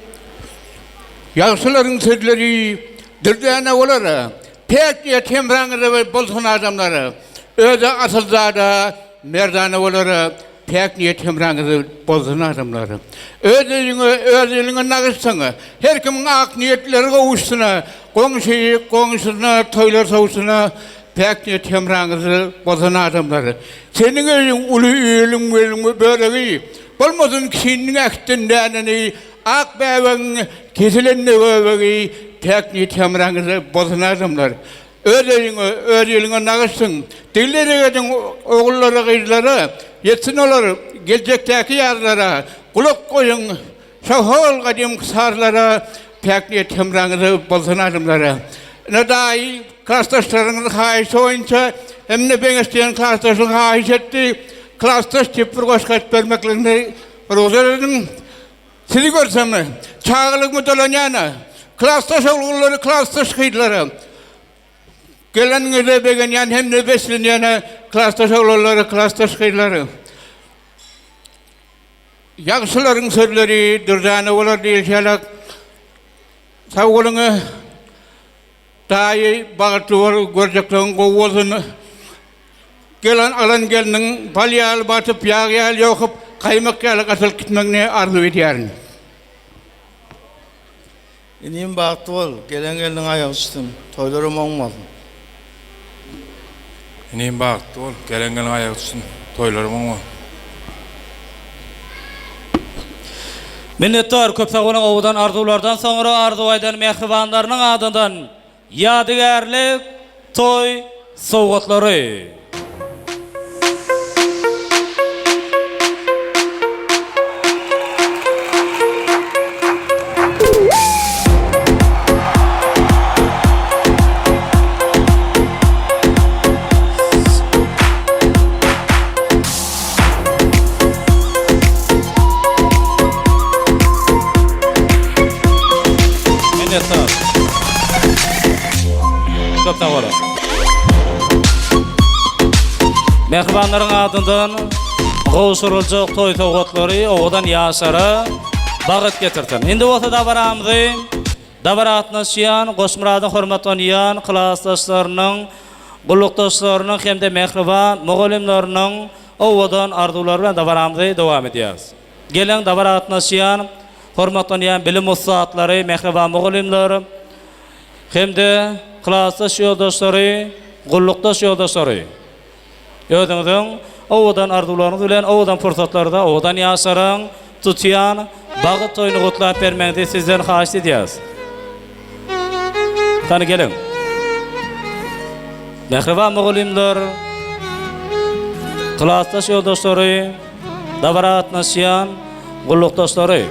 Yaşlıların sözleri Dürdane olara, pek diye temrangıda ve bolsun adamları, öde asılzada, merdane olara, pek diye temrangıda bolsun adamları. Ödeline nağışsana, her kimin ak niyetleri kavuşsuna, komşusuna, toylar savusuna, pek diye temrangıda bolsun adamları. Senin öyle ulu üyelin böyle bolmasın kişinin aktindenini, ak beven kesilenini böyle teknik temrangıza bozun adamlar. Öğreline nağışsın. Dilleri edin oğullara, kızlara, yetsin olar, gelecekteki yarlara, kulak koyun, şahol kadim kısarlara, teknik temrangıza bozun adamlara. Ne dahi klastaşlarının haiş oyunca, hem de ben isteyen klastaşın haiş etti, klastaş tipur koşkat vermeklerini rozelerin. Sizi görsem mi? Çağılık mı dolanyana? Klastaş oğulları, klastaş kıyıları. Gelenine begen yan hem de besleniyana klastaş oğulları, klastaş kıyıları. Yakşıların sözleri, dürdane olar değil şalak. Sağ olunu dahi bağıtlı var, göreceklerin kovulunu. Gelen alan gelinin balyal batıp, yağyal yokup, kaymak yalak asıl gitmekine arzu ediyorsun. İnim bahtlı ol, gelin ayağı üstüm, toylarım olmasın. İnim bahtlı ol, gelin ayağı üstüm, toylarım olmasın. Minnettar köpsagonyň owdan arzulardan soňra arzuwaýdan mehribanlarynyň adyndan ýadygarlyk toy sowgatlary. Çok sağ olun. Mehribanlaryň adyndan gowşuryljak toy sowgatlary owadan ýaşara bagat getirtin. Indi bolsa da baramyzy dabaratnaşýan, Goşmuradyň hormatlanýan klassdaşlarynyň, gulukdaşlarynyň hemde mehriban mugallimleriň owadan arzulary bilen dabaramyzy dowam edýäs. Gelen dabaratnaşýan, hormatlanýan bilim ustatlary, mehriban mugallimler hemde klassdaş ýoldaşlary, gullukdaş ýoldaşlary. Ýödüňiň owadan arzularyňyz bilen owadan fursatlarda owadan ýaşaran, tutýan bagyt toýuny gutlap bermegdi sizden haýyş edýäs. Tany gelin. Mehriban mugallimler, klassdaş ýoldaşlary, dabaratnaşýan, gullukdaşlary.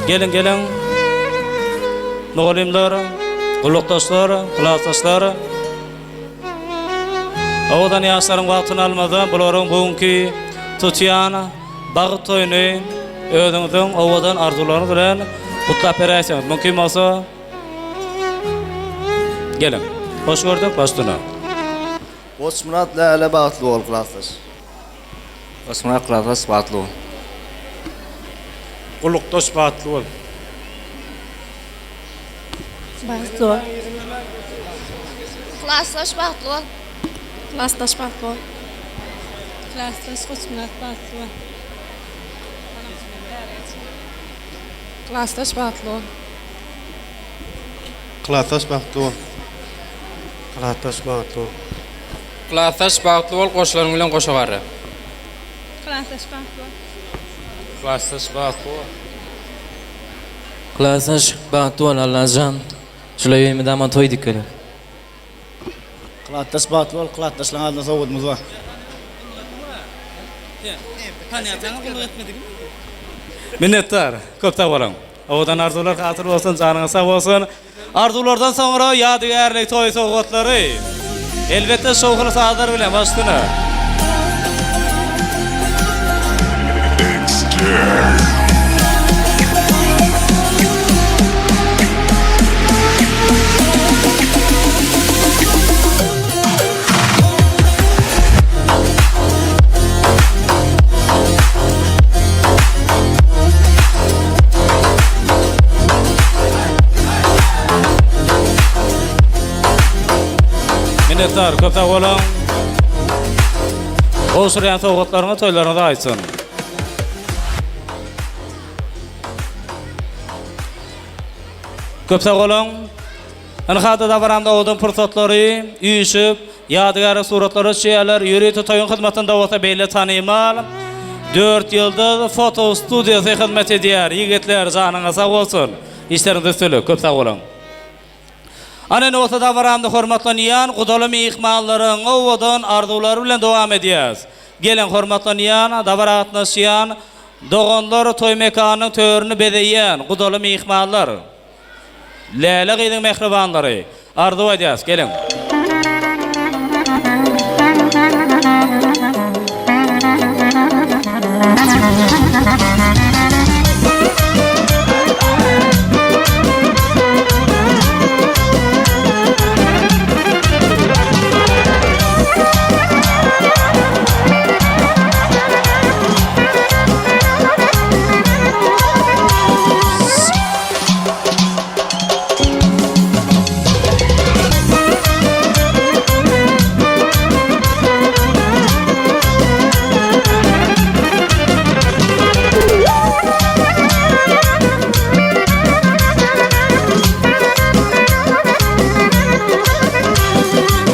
Gelin mugallimler, gulukdaşlar, klassdaşlar. Owadan ýaşlaryň wagtyny almadan bularyň bugünkü tutýan bagyt toýuny özüňiziň owadan arzularyňyz bilen gutlap berýäsiňiz. Mümkin bolsa Gelin. Hoş gördük baştına. Koçmurat Lale bağıtlı ol klassdaş. Osman Klatas batlı. Uluktaş batlı ol. Bağıtlı ol. Klassdaş bağıtlı ol. Klassdaş bağıtlı ol. Klassdaş Koçmurat bağıtlı ol. Klassdaş bağıtlı ol. Klassdaş bağıtlı ol. Klassdaş bağıtlı ol. Klassdaş bağıtlı ol, qoşlaryň bilen qoşa barry. Klassdaş bağıtlı ol. Klassdaş bağıtlı ol. Klassdaş bağıtlı ol Allahcan. Şulay ýa-da aman toý dikeli. Klassdaş bağıtlı ol, klassdaşlaryň adına sowudmuz var. Minnettar. Köp sag bolan. Owadan arzular hatyr bolsun, janyňyz sag bolsun. Arzulardan soňra ýadygärlik toý sowgatlary. Elbette şowhul sadar bilen başdyna. Minnettar, köp sag bolan. Oşuryan sowgatlaryňy toýlaryňda aýtsyn. Köp sag bolan. Ana hada da baramda odun pursatlary, üýüşüp, ýadygary suratlary çeýerler, ýürüýte toýun hyzmatynda bolsa beýle tanymal. 4 ýyldyr foto studiýasy hyzmat edýär. Ýigitler janyňyza sag bolsun. İşlerinde söyle, köp sag bolan. Ana nota da baramda hormatlanýan gudaly mehmanlaryň owadan arzulary bilen dowam edýäs. Gelen hormatlanýan, da baratnaşýan, doganlar toy mekanynyň töwerini bedeýän gudaly mehmanlar. Lale gydyň mehribanlary. Arzu edýäs, gelin.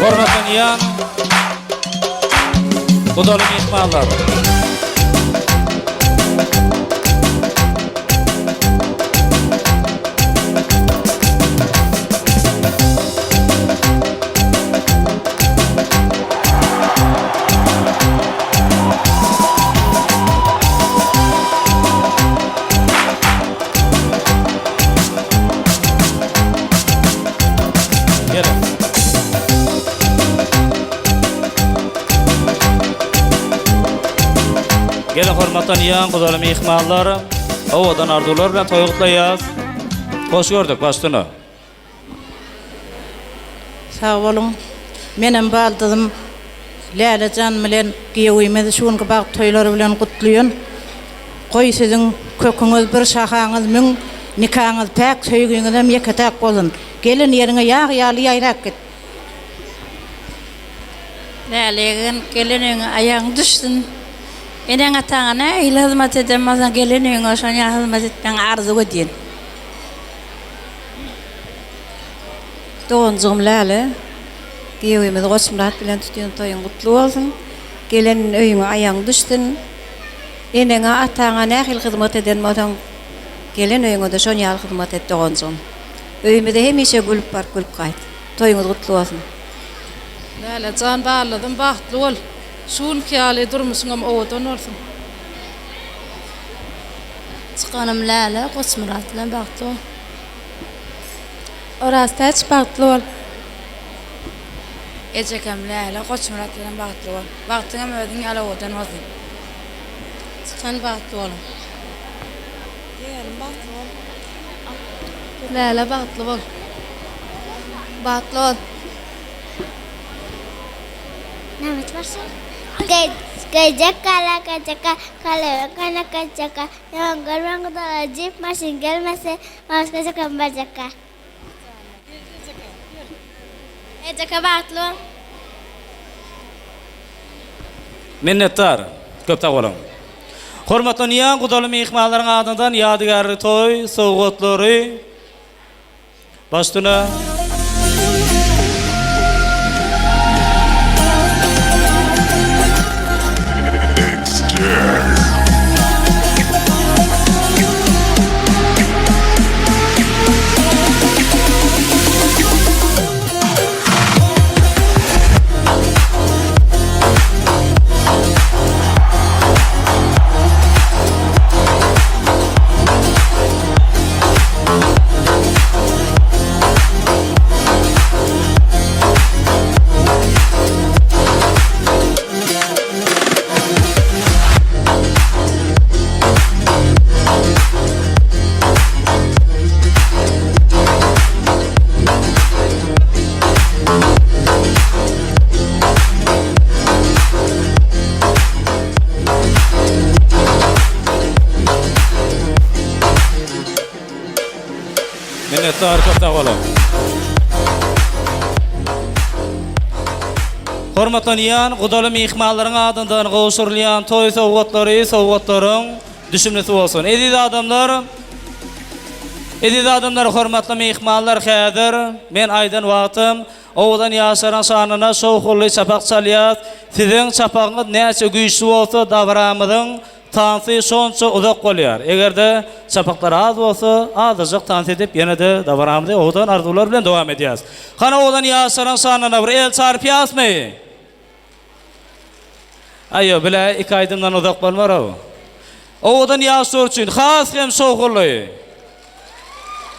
Hormatlanýan gudaly mehmanlar. Gelin hormatlanýan gudaly mehmanlar, owadan arzular bilen toýgutlaýas. Hoş gördük başdyna. Sağ olun. Menem baldym Lalejan bilen giýewimiz şuňky bag toýlary bilen gutlaýan. Goý siziň köküňiz bir şahaňyz müň nikahyňyz päk söýgüňizem ýeketäk bolun. Gelin ýeriňe ýaly ýaýrak git. Lalegan geliniň ayagyň düşsün. Enen ataňa ýyl hyzmat edemezden geliniň oşaňa hyzmat etmäň arzu edýän. Doğuncuğum Lale, giýewimiz Koçmurat bilen tutýan toýuň gutly bolsun. Gelen öýüňe aýaň düşdün. Eneňe ataňa nähil hyzmat edemezden gelen öýüňe de şoň ýaly hyzmat et doğuncuğum. Öýümde hemişe gülüp bar gülüp gaýt. Toýuňyz gutly bolsun. Lale can bağladım bağıtlı ol. Şun kiyali durmuşum owadan olsun. Çıkanım Lale Koçmurat bilen bağıtlı ol. Orasda hiç bağıtlı ol. Ejekam Lale Koçmurat bilen bağıtlı ol. Bağıtdyňam özüň ýaly owadan olsun. Çıkan bağıtlı ol. Diýelim bağıtlı ol. Lale bağıtlı ol. Batlı ol. Namet varsa? Gajak kala kana kacaka. Yang garang da ajib masin gelmese mas kacaka bajaka. Ejaka batlı ol. Minnettar. Köp tağolun. Hormatly ýan gudaly mehmanlaryň adyndan ýadygarly toy sowgatlary başdyna minnettar köp tağolun. Hormatly ýan gudaly mehmanlaryň adyndan gowşurulýan toy sowgatlaryň düşümlisi bolsun. Ediz adamlar, hormatly mehmanlar, häzir men aýdan wagtym owdan ýaşaran şanyna şowhully çapak çalýar. Siziň çapagyňyz näçe güýçli bolsa, dawramyzyň tansy şonça uzak bolýar. Egerde çapaklar az bolsa, azajyk tans edip ýene-de dawramyzy owdan arzular bilen dowam edýäs. Hana owdan ýaşaran şanyna bir el çarpy ýasmy? Aýo, bile 2 aýdymdan uzak bolmar o. Owdan ýaşar üçin has hem şowhully.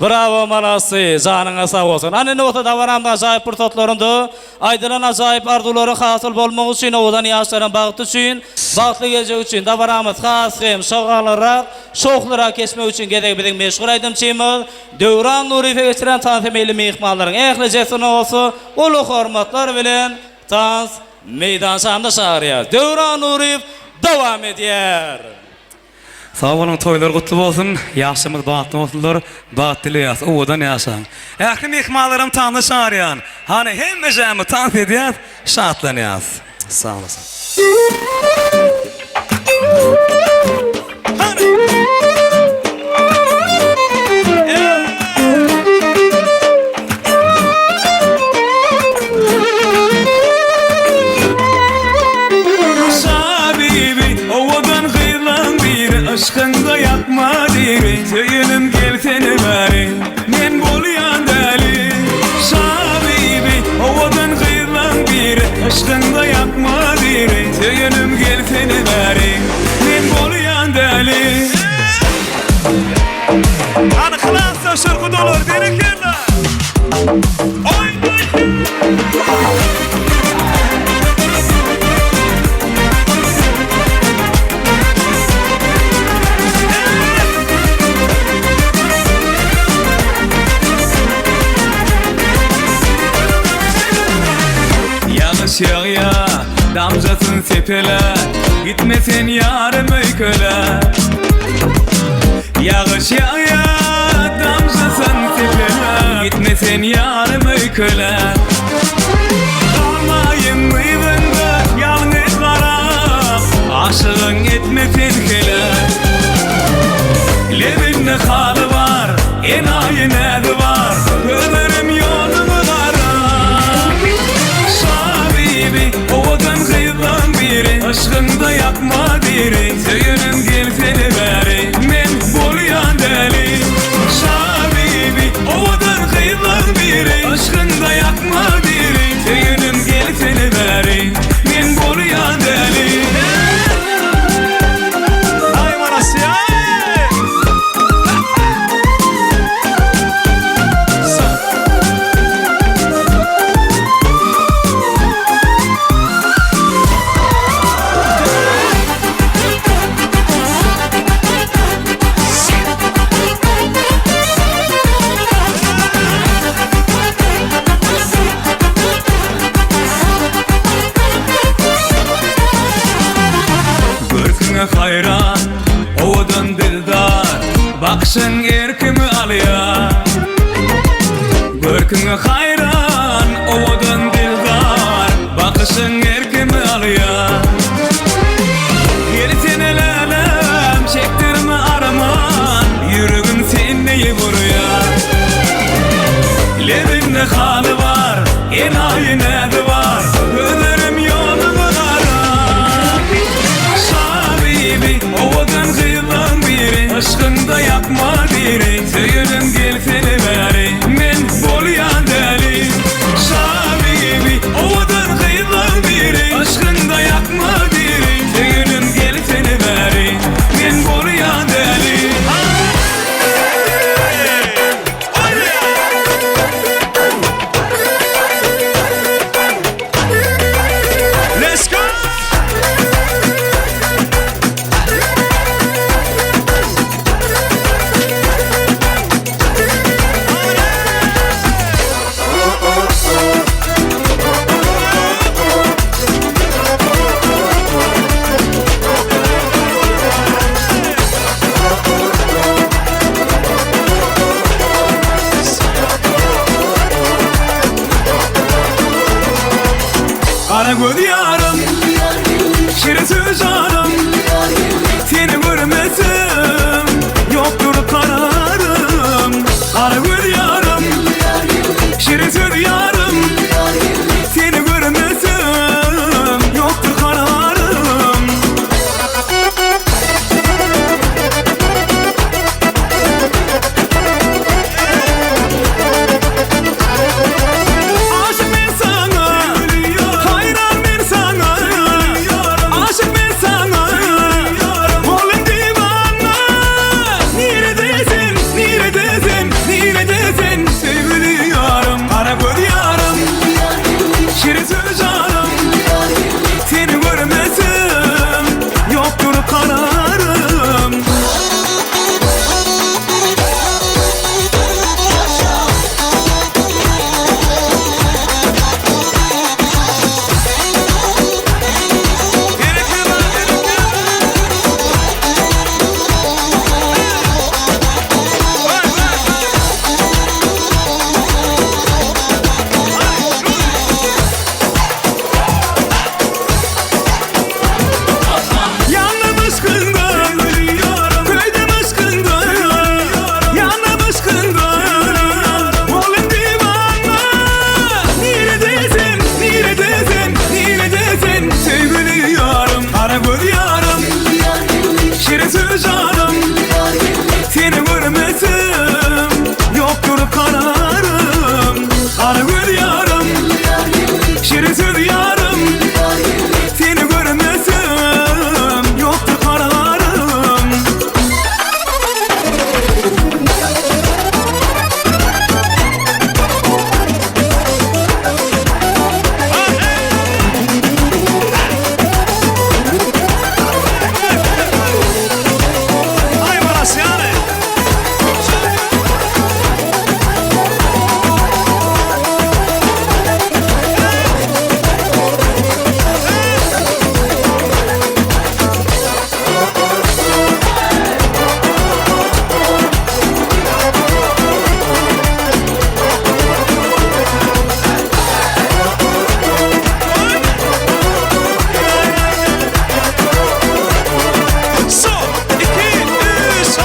Bravo manasy, janyňa sag bolsun. Anne nota davaramda ajaýyp pursatlarynda aýdylan ajaýyp arzulara hasyl bolmak üçin owdan ýaşaran bagyt üçin, bagtly geljek üçin davaramyz has hem şogalara, şoğlara kesmek üçin gerek biziň meşgul aýdymçymyz Döwran Nuriýew geçiren tansymaly mehmanlaryň ählijesine bolsa, ulu hormatlar bilen tans meýdançamda çagyrýar. Döwran Nuriýew dowam edýär. Sağ olun, toylar kutlu olsun, yaşamız bahtlı olsunlar, bahtlı yas, oğudan yaşan. Ähli mehmanlarım tanış arayan, hani hem mecemi tanış ediyaz, şartlanıyaz. Sağ olasın. Aşkında yakma diri, söylenim gel seni bari. Men bolyan deli, şabibi, ovadan gıyırlan biri. Aşkında yakma diri, söylenim gel seni bari. Men bolyan deli. Hani kılasa şarkı dolur denekerler. Oy! Yağya, damcasın sepele, gitmesen yarım öyküle. Yağış yağya, damcasın sepele, gitmesen yarım öyküle. Kalmayın mıydındı, yalnız kara, aşığın etmesin kele. Levinde halı var, enayi nedi var, ölerim yolunu kara. Ovadan gıyılan biri, aşkında yakma diri. Söylenim gel seni bari, men bolyan deli. Şabibi, ovadan gıyılan biri, aşkında yakma Görküňe hayran, owadan dildar, bakışyň erkimi alýar. Gelsenelem, çektirme arman, yüreğin senneyi buraya. Levinde halı var, enayi nedi var, ölerim yolumu ara. Şabibi, ovadan gıyılan biri, aşkında yakma diri, söyledim gelsene beri, men bolyan deli. Şabibi, ovadan gıyılan biri, aşkında yakma diri, söyledim gelsene beri, men bolyan deli. Let's go! Kara göz yarım, şirin söz canım, seni görmesem yoktur kararım. Kara göz yarım, şirin söz yarım, seni görmesem yoktur kararım. Aşık ben sana, hayran ben sana, aşık ben sana, oğlum divana. Neredesin, neredesin, neredesin sevgili yarım. Kara göz yarım, şirin söz canım, seni görmesem yoktur kararım. Yandım aşkından, köyden aşkından, yandım aşkından, oğlum divana. Neredesin, neredesin, neredesin sevgili yarım. Kara göz yarım, şirin söz canım, seni görmesem yoktur kararım. Kara göz yarım, şirin söz yarım, seni görmesem yoktur kararım. Ay balas yani. Son, iki, üç,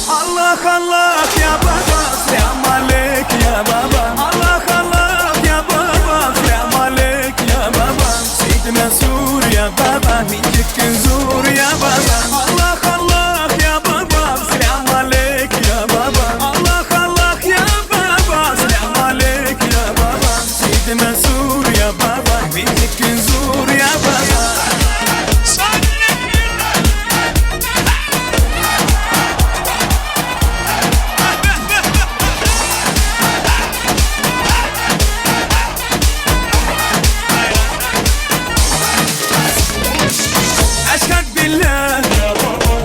Allah Allah ya baba, selam alek ya baba. Allah Allah ya baba, selam alek ya baba. Seydi Mansur ya baba, mincik Günzur ya baba. Allah Allah ya baba, selam alek ya baba. Allah Allah ya baba, selam alek ya baba. Seydi Mansur ya baba, mincik Günzur ya baba. أشهد بالله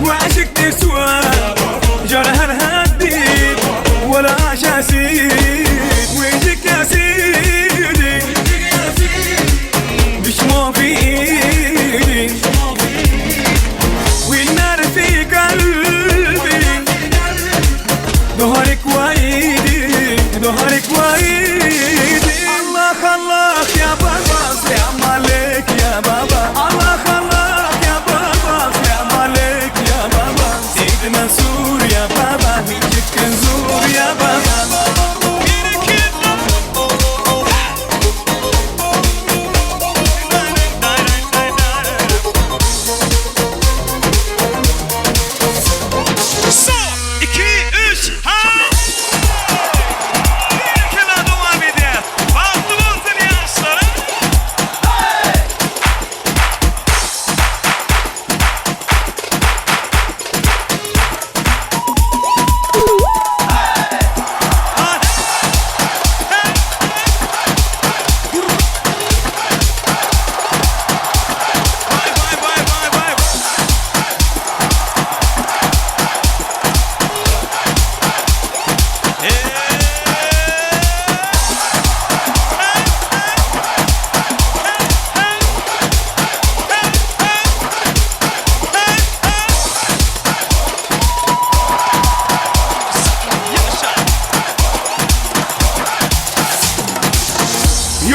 وعشق نسوى جرها الهديد ولا عشا سيد ويجيك يا سيدي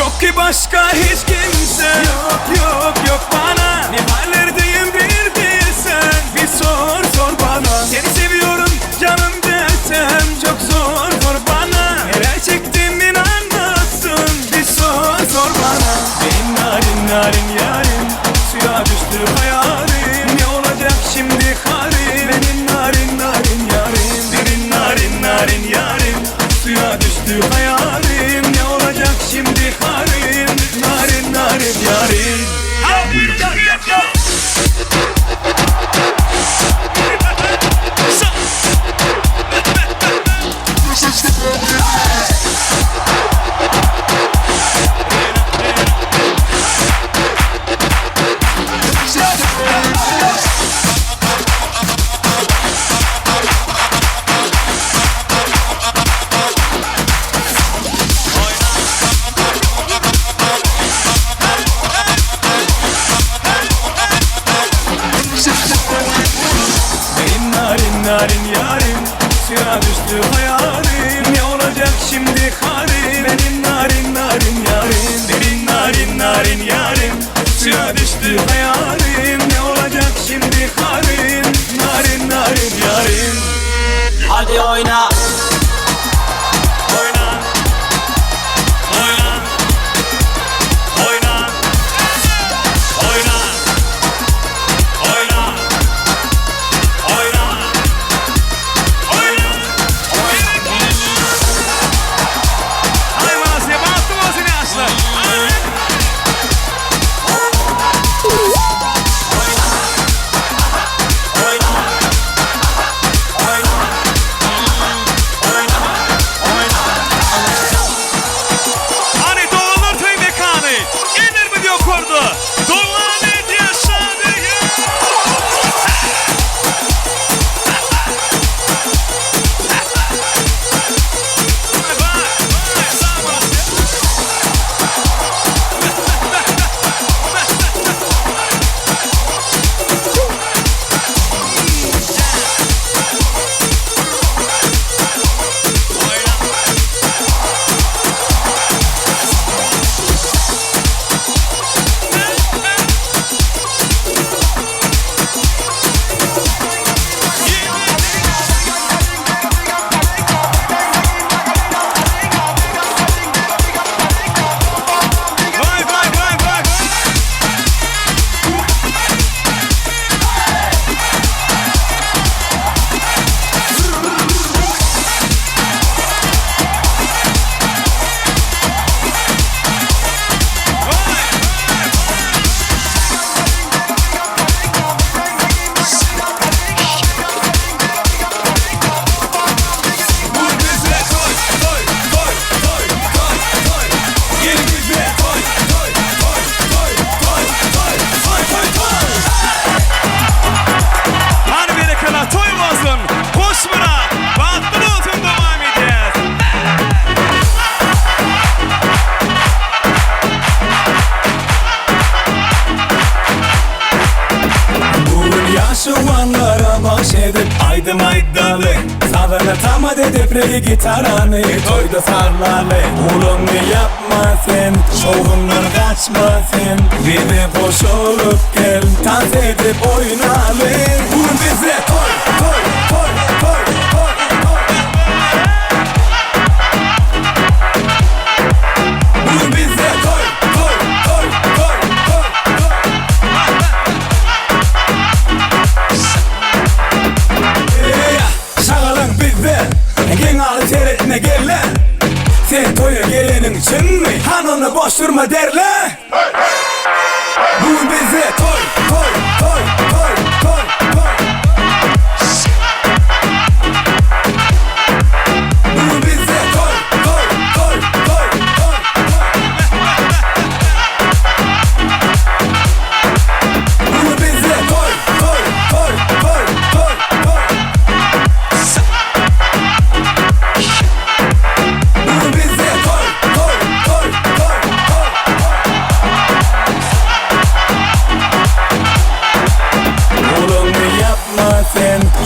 Yok ki başka hiç kimse. Yok bana. Ne hallerdeyim bir bilsen. Bir sor bana. Seni seviyorum canım desem çok zor bana. Neler çektiğimin anlatsın. Bir sor bana. Benim narin yarim, suya düştü hayalim. Ne olacak şimdi halim? Benim narin yarim, derin narin yarim, suya düştü hayalim. Ne olacak şimdi halim? Narin yarim. Narin yarim, suya düştü hayalim. Ne olacak şimdi halim? Benim narin yarim, derin narin yarim, suya düştü hayalim. Ne olacak şimdi halim? Narin yarim. Hadi oyna. Şuvanlara baş edip aydım aydalı. Sağlana tamad edip gitarını toyda sarlalı. Oğlum yapma sen, şovundan kaçma sen. Bize boş olup gel, dans edip oynalı. Vur bize toy. Vur bize toy. Şağalın bize, gen alı seyretine gel lan. Sen toya gelenin için mi? Hanını boş durma derler. Vur bize toy. Vur bize toy. Vur bize toy.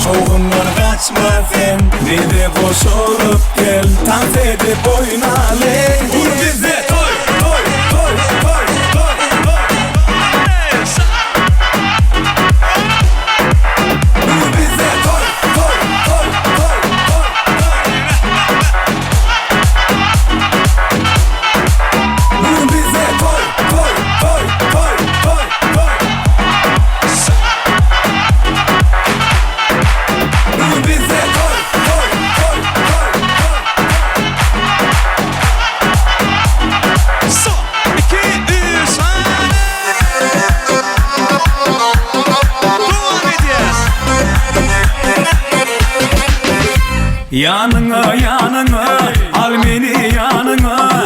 Şovundan kaçma sen, bize boş olup gel, dans edip oynalı. Vur bize toy. Yanına yanına al meni yanına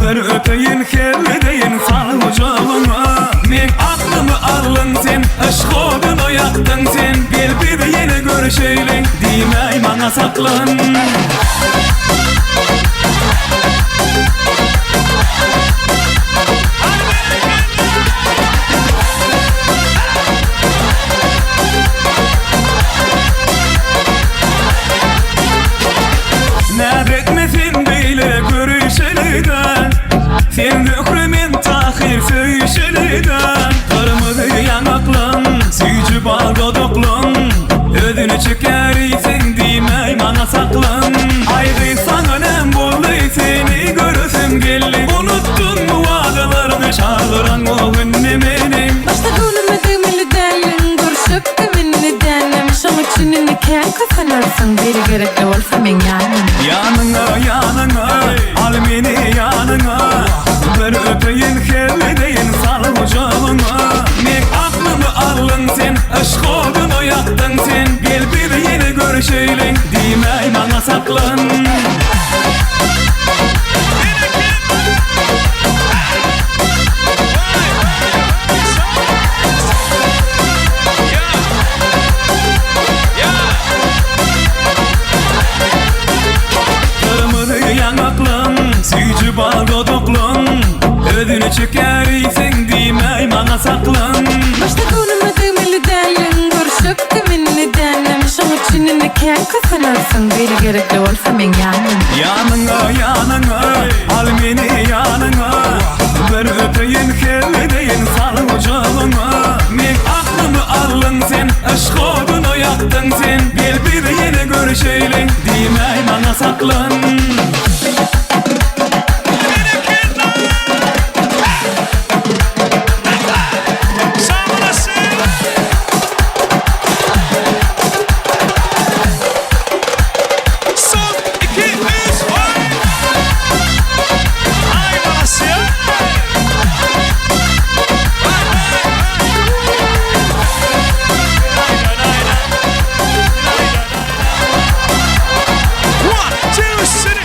Bir öteyin kelledeyin sal ucağına Men aklımı alın sen aşk oldun o yaktın sen Gel bir yine görüşeylin Dimey bana saklan Nädekmesin beyle görüşeliden Sen dökremen tahir söyüşeliden Kırmızı yanaklan, süycü bal dodoklan Ödünü çekeriysen dimey bana saklan Haydi sana nem boldu seni görürsün gelli Unuttun mu vadalarını çağıran o günne benim Başta görmedim eli derlin görüşüp de minni derlim Şan için nikah kazanırsın biri gerekli olsa men yanım Yanına yanına al meni yanına Bir öteyin kelledeyin sal ucağına Men aklımı alın sen aşk oldun o yaktın sen Gel bir yine görüşeylin dimey bana saklan Süycü bal dodoklan Ödünü çekeriysen dimey bana saklan Başta görmedim eli derlin görüşüp de minni derlim Şan için nikah kazanırsın biri gerekli olsa men yanım Yanına yanına al meni yanına Bir öteyin kelledeyin sal ucağına Men aklımı alın sen aşk oldun o yaktın sen Gel bir yine görüşeylin dimey bana saklan One, two, city.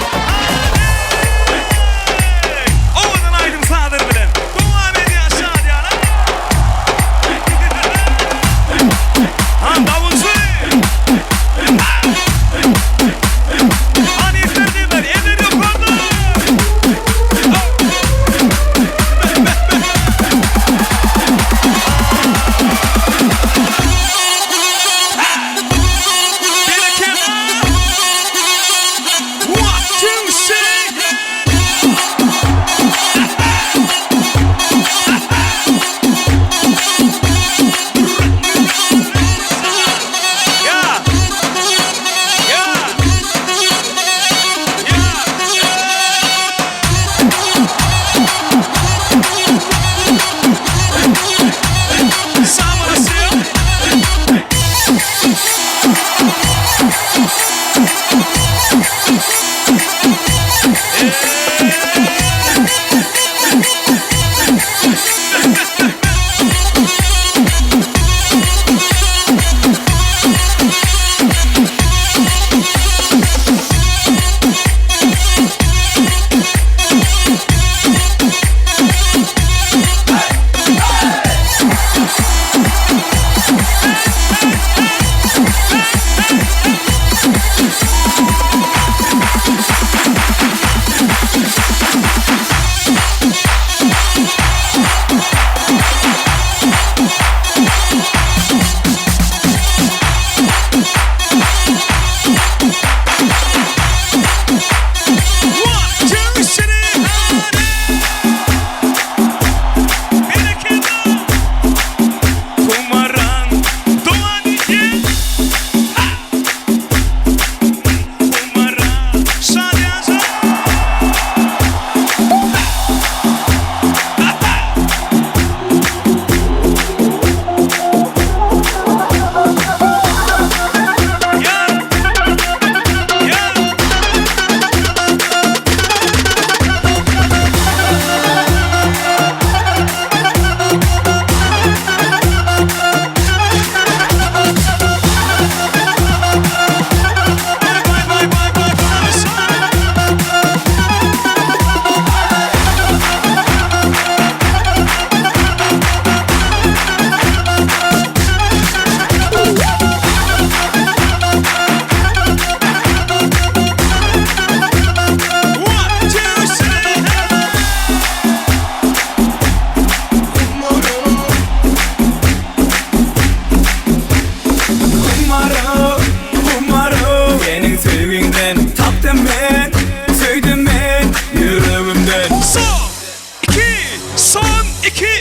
2, 3,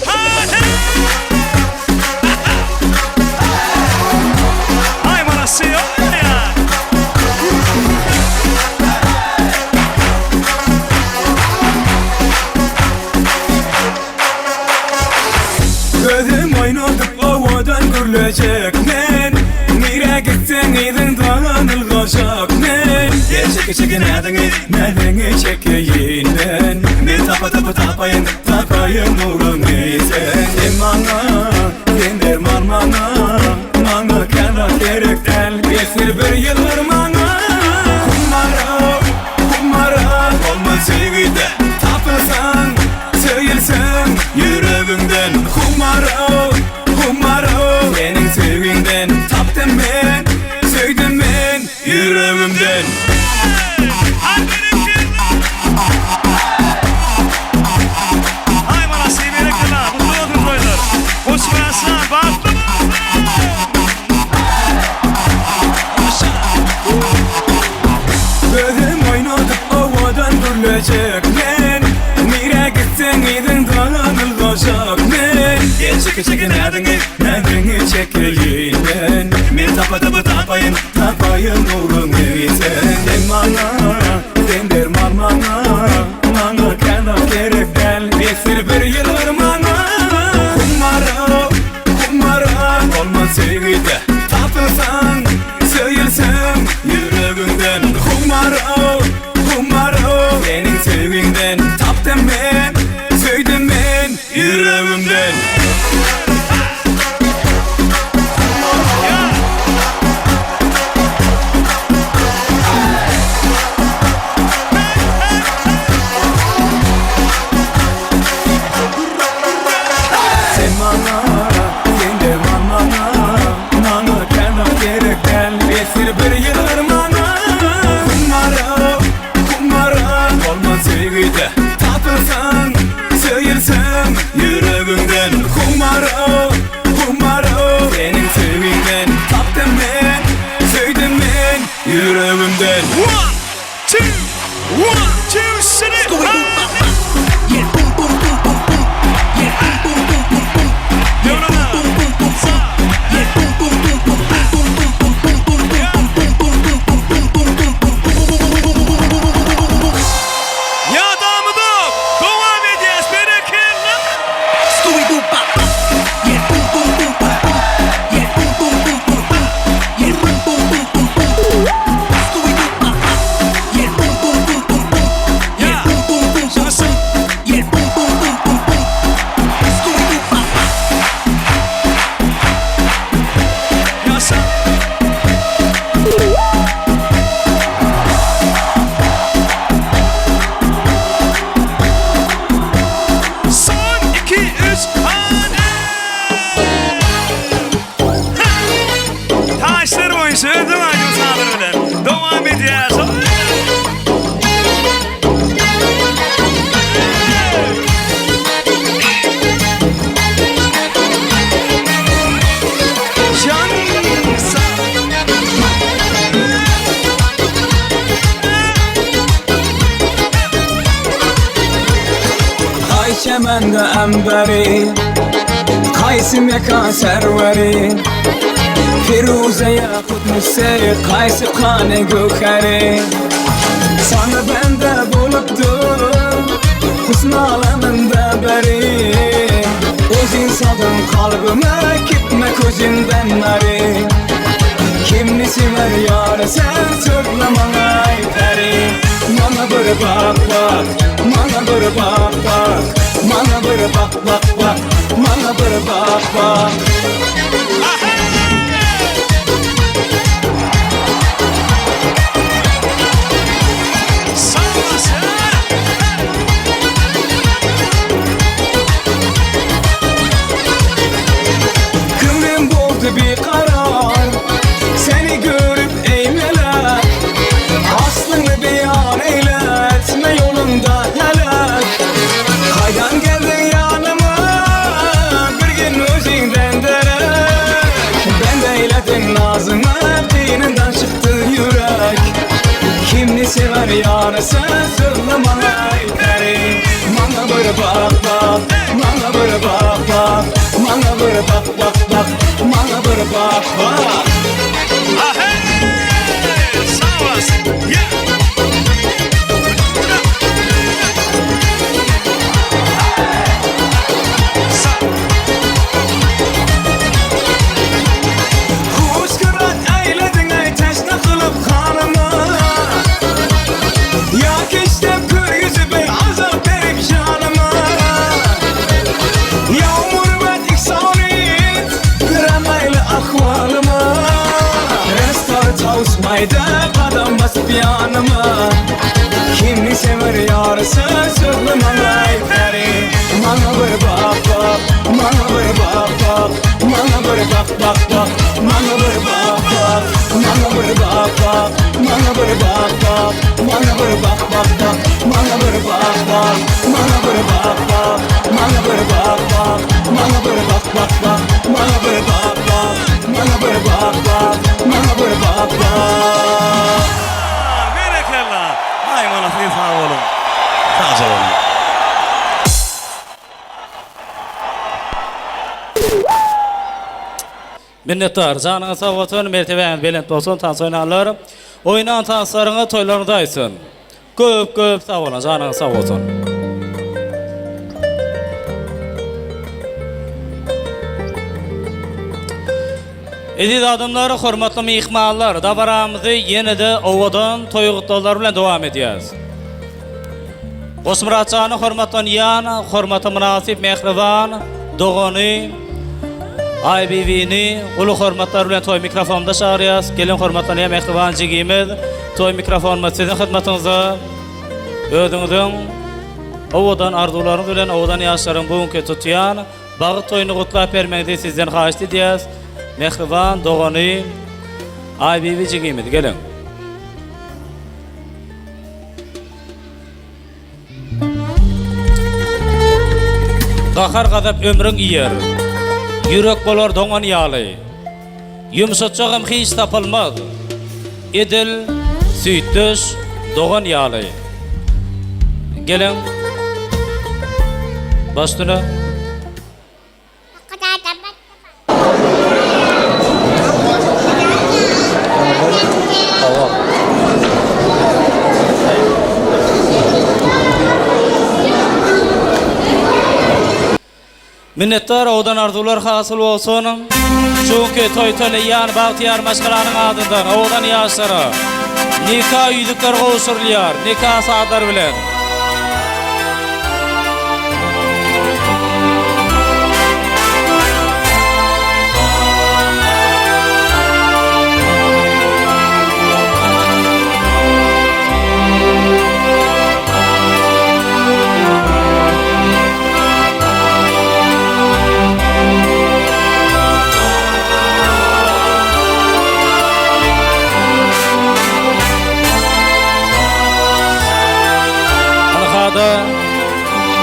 hadi! Ay manası yok ya! Gözüm oynadık havadan gürlecek men. Nire gitsen idin dağınılgacak men. Çekin nedeni çekeyin ben. Bir tapayın uğrun sen. Manga, sen derman manga kara gerekten. Geçir bir yıllar manga. Kumara, olmaz sevgide. Tapırsan, söylersen yüreğimden. Kumara, senin sevginden. Taptım ben, söyledim ben yüreğimden. Gözüm oynadık havadan gürlecek men. Nire gitsen idin dağınılgacak men. Çekin nedeni çekeyin ben. Bir tapayın uğrun sen. Manga, sen derman manga kara gerekten. Geçir bir yıllar manga. Kumara, olmaz sevgide. Tapırsan, söylersen yüreğimden. Kumara, senin sevginden. Taptım ben, söyledim ben yüreğimden. Sen bana, sen de manga kara gerekten. Geçir bir yıllar manga. Kumara, olmaz sevgide. Tapırsan, söylersem yüreğimden. Kumara, senin sevginden. Taptım ben, söyledim ben yüreğimden. 1, 2, 1, 2, sit it. Çemende emberi, qaysi mekan serveri. Firuze yakut müsse, qaysi qani gökeri. Sana bende bulupdu, husn alamında beri. Özün sadın kalbime, gitme gözünden nari. Kimni sever yar sen söyle bana peri. Mana bir bak, mana bir bak. Mana bir bak, mana bir bak. Gönlüm buldu bir karar, seni görüp eğmeler. Aslını beyan eyletme yolunda helak. Kaydan geldin yanıma, bir gün özünden derek. Ben de eyledim nazımı, dininden çıktı yürek. Kimni sever yar sen söyle bana peri. Mana bir bak, yanıma. Kimni sever yarısı sözlü malay peri. Bana bir bak bak, bana bir bak bak, bana bir bak bak bak, bana bir bak bak, bana bir bak bak, bana bir bak bak, bana bir bak bak bak, bana bir bak bak, bana bir bak bak, bana bir bak bak, bana bir bak bak bak, bana bir bak bak, bana bir bak bak, bana bir bak bak. Berekella. Ay bana siz sağ olun. Sağ olun. Minnettar, canına sağ olsun, mertebeniz belent olsun, tans oynarlar. Oynan tanslarına toylarında aysın. Köp köp sağ olun, canına sağ olsun. Ediz adamları, hormatlı mihmanlar, dabaramızı yenide ovadan toyğutlar bilen devam edeceğiz. Qoşmuratçanı hormatlan yan, hormatı münasip mehriban, doğani, IBV'ni ulu hormatlar bilen toy mikrofonda çağırıyız. Gelin hormatlanıya mehriban jigimiz, toy mikrofonumuz sizin hizmetinizde. Özünüzün ovadan arzularınız bilen ovadan yaşların bugünkü tutuyan, bağıt toyunu qutlap bermenizi sizden xahiş edeceğiz. Mehriban, doğani, IBV jigimiz, gelin. Qahar qadap ömrün iyer. Yürek bolar doğan yalı. Yumsatçağım hiç tapılmaz. Edil, süytüş, doğan yalı. Gelin. Bastına. Minnettar odan arzular hasıl olsun. Çünkü toy toylayan Bahtiyar Maşkalanın adından odan yaşlara nikah yüzükler qoşurlar, nikah saatlar bilen.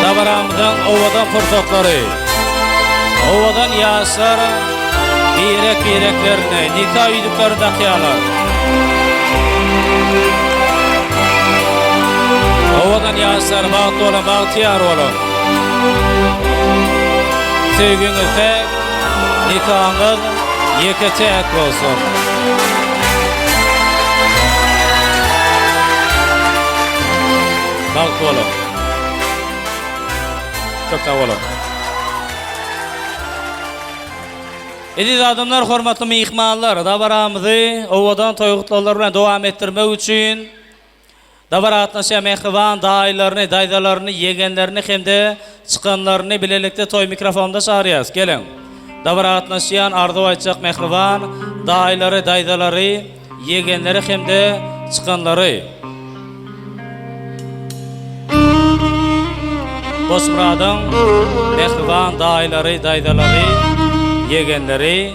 Dabaramdan ovadan fırsatları, ovadan yaşlar, bireklerine, nikah yüzüklerinde kıyalar. Ovadan yaşlar, bağıtlı olun, bağıtıyar olun. Sevginiz tek, nikahınız yeke tek olsun. Bağıtlı olun. Çok sağ olun. Ediz adamlar, hormatlı mihmanlar, dabaramızı ovadan toyğutlar bilen devam ettirmek için dabara atnaşa mehriban dayılarını, daydalarını, yegenlerini hem de çıkanlarını bilelikte toy mikrofonda çağırıyız. Gelin. Dabara atnaşayan arzu aytacak mehriban dayıları, daydaları, yegenleri hem de çıkanları. Qoşmuradın mehriban dayıları, daydaları, yegenleri,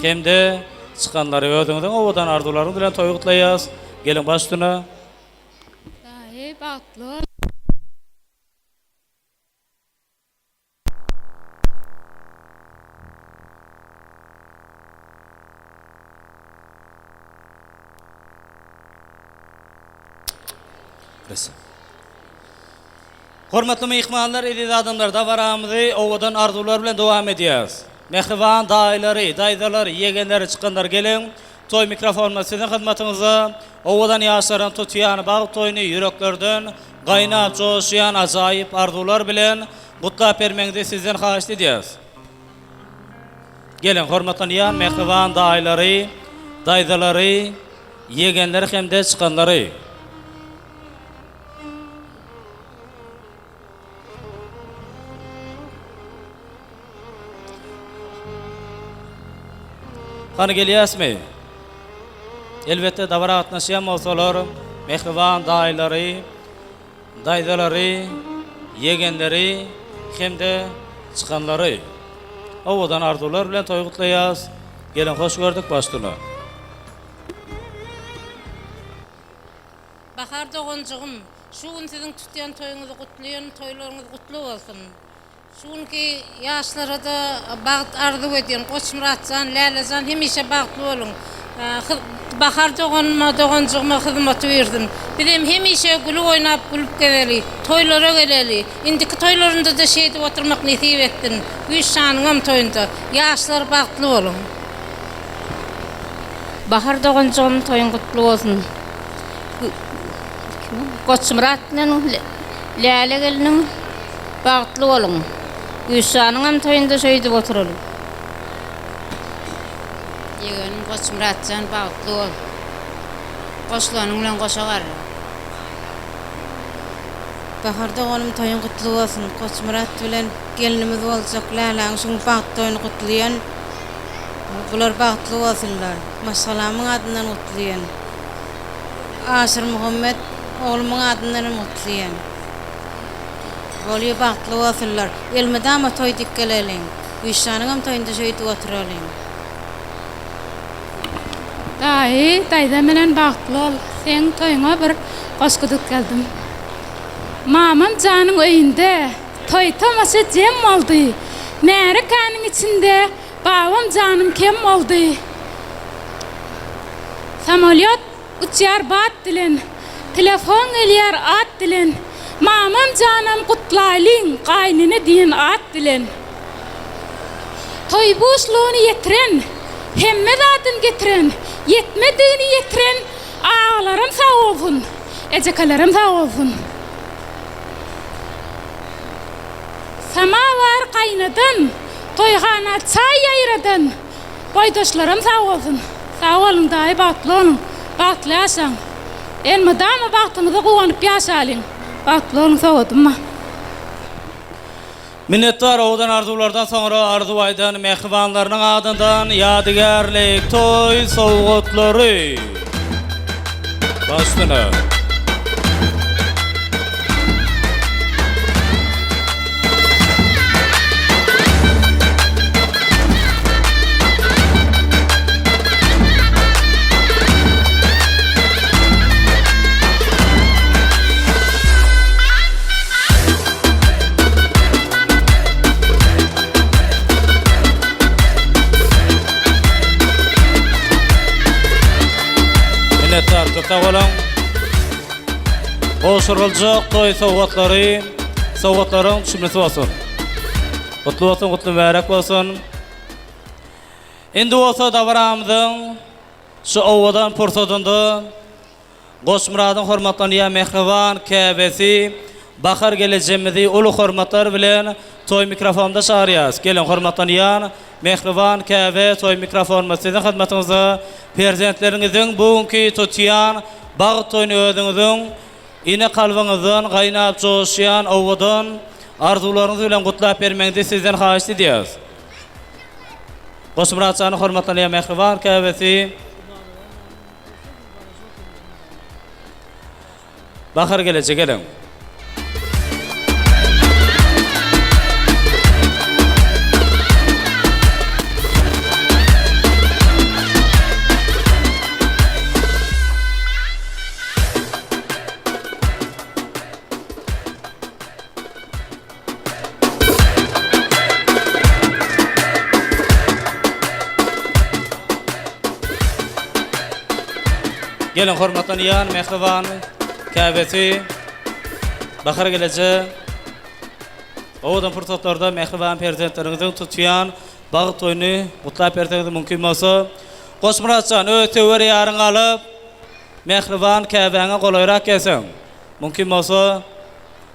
hem de çıkanları özünüzün ovadan arzularını bilen toyğutlayız. Gelin baştına. Dahi bağıtlı. Hormatlı mehmanlar, ediz adamlar, dabaramızı ovadan arzular bilen devam edeceğiz. Mehriban dayıları, daydaları, yegenleri, çıkanlar gelin. Toy mikrofonuna sizin hizmetinizde ovadan yaşların tutuyan bağ toyunu yüreklerden qaynap coşuyan acayip arzular bilen qutlap bermenizi sizden xahiş edeceğiz. Gelin hormatlanan mehriban dayıları, daydaları, yegenleri hem de çıkanları. Qani gelyasmy? Elbette davara atnaşayan bolsalar mehriban dayları, daydaları, yegenleri, hem de çıkanları. Ovadan arzular bilen toy kutlayaz. Gelin hoş gördük baştına. Bahar doğancuğum, şu gün sizin tutyan toyunuzu kutlayan, toylarınız kutlu olsun. Şu günkü yaşlara da bağıt arzu ediyorum. Koç Muratcan, Leylacan hemişe bağıtlı olun. Bahar doğancuğuma hizmet verdim. Bizim hemişe gülü oynayıp gülüp geleli, toylara geleli. İndiki toylarında da şeyde oturmak nasip ettin. Yüz şanıngam toyunda. Yaşlar bağıtlı olun. Bahar doğancuğum toyun kutlu olsun. Koç Murat'la Leyla gelinin bağıtlı olun. Gülşan'ın toyunda söyledip oturalım. Yeğenim Koç Muratcan bağıtlı ol. Koçlarınla koşa var. Baharda onun toyun kutlu olsun. Koç Murat bilen gelinimiz olacak. Leyla'nın şun bağıt toyunu kutlayan. Bular bağıtlı olsunlar. Masalamın adından kutlayan. Asır Muhammed oğlumun adından kutlayan. Bolya bağıtlı olsunlar. Elmede ama toy dikkelelin. Gülşan'ın toyunda söyledip oturalım. Dayda menen bağıtlı ol. Sen toyuna bir koşkuduk geldim. Mamam canın öyünde. Toy taması cem oldu. Nere kanın içinde. Babam canım kem oldu. Samolyot uçar bat dilen. Telefon eliyar at dilen. Mamam canım kutlaylin. Kaynını diyen at dilen. Toy boşluğunu yetiren. Hemmed adın getiren. Yetmediğini yetiren. Ağlarım sağ olsun. Ecekalarım sağ olsun. Samavar kaynadın. Toyhana çay yayradın. Boydaşlarım sağ olsun. Sağ olun dahi bağıtlı olun. Bağıtlı yaşan. Elmadama bağıtınıza kuvanıp yaşalın. Bağıtlı olun sağ olun. Minnettar oğudan arzulardan sonra Arzuaydan mehribanlarının adından yadigarlik toy soğutları. Başlına. Minnettar kıta olan Oşurulcuk toy soğutların şimdisi olsun. Kutlu olsun, kutlu mübarek olsun. Indi olsa davaramızın şu ovadan pursudunda Koç Murat'ın hormatlanyýan mehriban käbesi Bahar geleceğimizi ulu hormatlar bilen toy mikrofonda çağırýas. Gelin hormatlanyýan mehriban käbe toy mikrofonuma sizin hizmetinizde prezidentlerimizin bugünkü tutýan bağ toyunu özüňiziň ine kalbyňyzdan gaýnap joşýan owadan arzularınız bilen gutlap bermeňizi sizden haýyş edýäs. Koç Muratçanyň hormatlanyýan mehriban käbesi Bahar gelecek gelin. Gelin hormatlanyýan mehriban käbesi Bahar gelecek. Owadan pursatlarda mehriban prezidentleriniziň tutýan bagy toyuny gutlap berdiňiz mümkin bolsa, Koç Muratcan öte wer ýaryň alyp mehriban käbeňe golayrak gelsen. Mümkin bolsa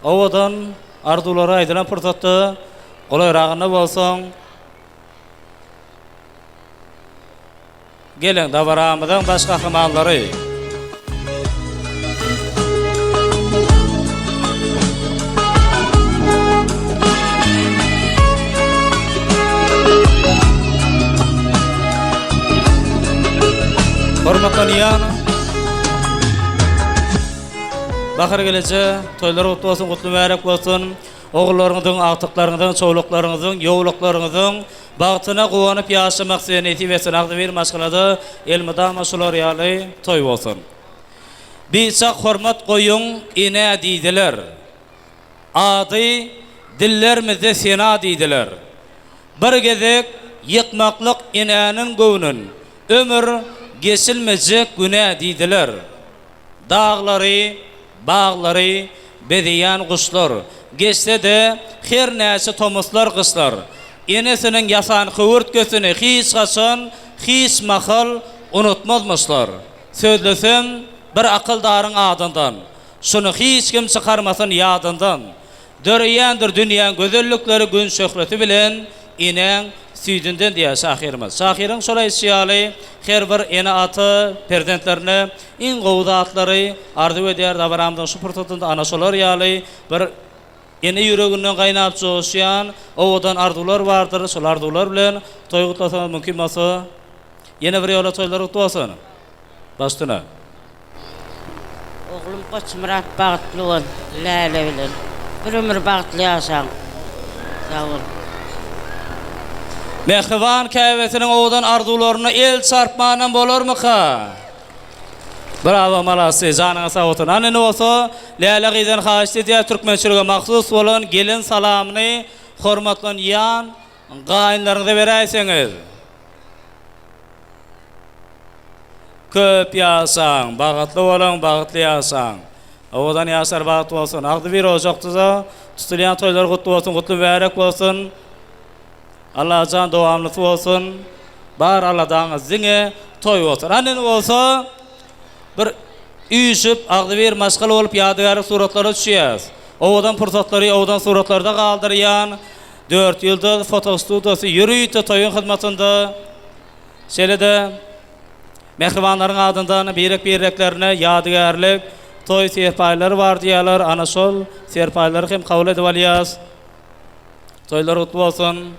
owadan arzulara aýdylan pursatda golaýragyny bolsaň gelin dawaramyzyň baş gahramanlary. Hormatlanyýan Bakır gelece toylar kutlu olsun, kutlu mübarek olsun. Oğullarınızın, artıklarınızın, çoğuluklarınızın, yoğuluklarınızın bağıtına kuvanıp yaşamak seyeneti ve sınavda bir maşkaladı elmada maşular yali toy olsun. Birçok hormat koyun ine deydiler. Adı dillerimize sena deydiler. Bir gezek yıkmaklık inenin göğünün ömür geçilmeyecek güne deydiler. Dağları, bağları, bediyen kuşlar, geçse de her neyse tomuslar kışlar. İnesinin yasan kıvırt gözünü hiç kaçan, hiç mahal unutmazmışlar. Söylesem bir akıldarın adından, şunu hiç kim çıkarmasın yadından. Dörüyendir dünyanın güzellikleri gün şöhreti bilen, inen süydünden diye şahirimiz. Şahirin şolay şiyalı, her bir ene atı, perdentlerine, in qoğuda atları, ardı ve diğer davranımdan şu pırtıtında anaşolar yalı, bir ene yüreğinden kaynap çoğuşayan, oğudan ardular vardır, şol ardular bilen, toy kutlasanız mümkün masa, yine bir yola toylar kutlu olsun. Baştına. Oğlum Koç Murat bağıtlı ol, Lale bilen. Bir ömür bağıtlı yaşam. Sağ ol. Mehriban kayvetinin oğudan ardularını el çarpmanın bolur mu ka? Bravo malası, canına sağ olsun. Anne ne olsa, Lale giden haşti diye Türkmençiliğe mahsus olan gelin salamını hormatlan yan gayinlerinize vereyseniz. Köp yaşan, bağıtlı olun, bağıtlı yaşan. Oğudan yaşar bağıtlı olsun. Ağdı bir ocaktıza, tutulayan toylar kutlu olsun, kutlu mübarek olsun. Allah can devamlısı olsun. Bar Allah'dan zine toy olsun. Annen olsa bir üyüşüp ağdı bir maşgal olup yadigarı suratlara düşüyez. Oğudan fırsatları, oğudan suratlarda kaldırıyan 4 yılda fotostudiyosu yürüyütü toyun hizmetinde. Şöyle de mehribanların adından bireklerine yadigarlık toy serpayları var diyorlar. Ana şol serpayları hem kabul edip alıyaz. Toylar kutlu olsun.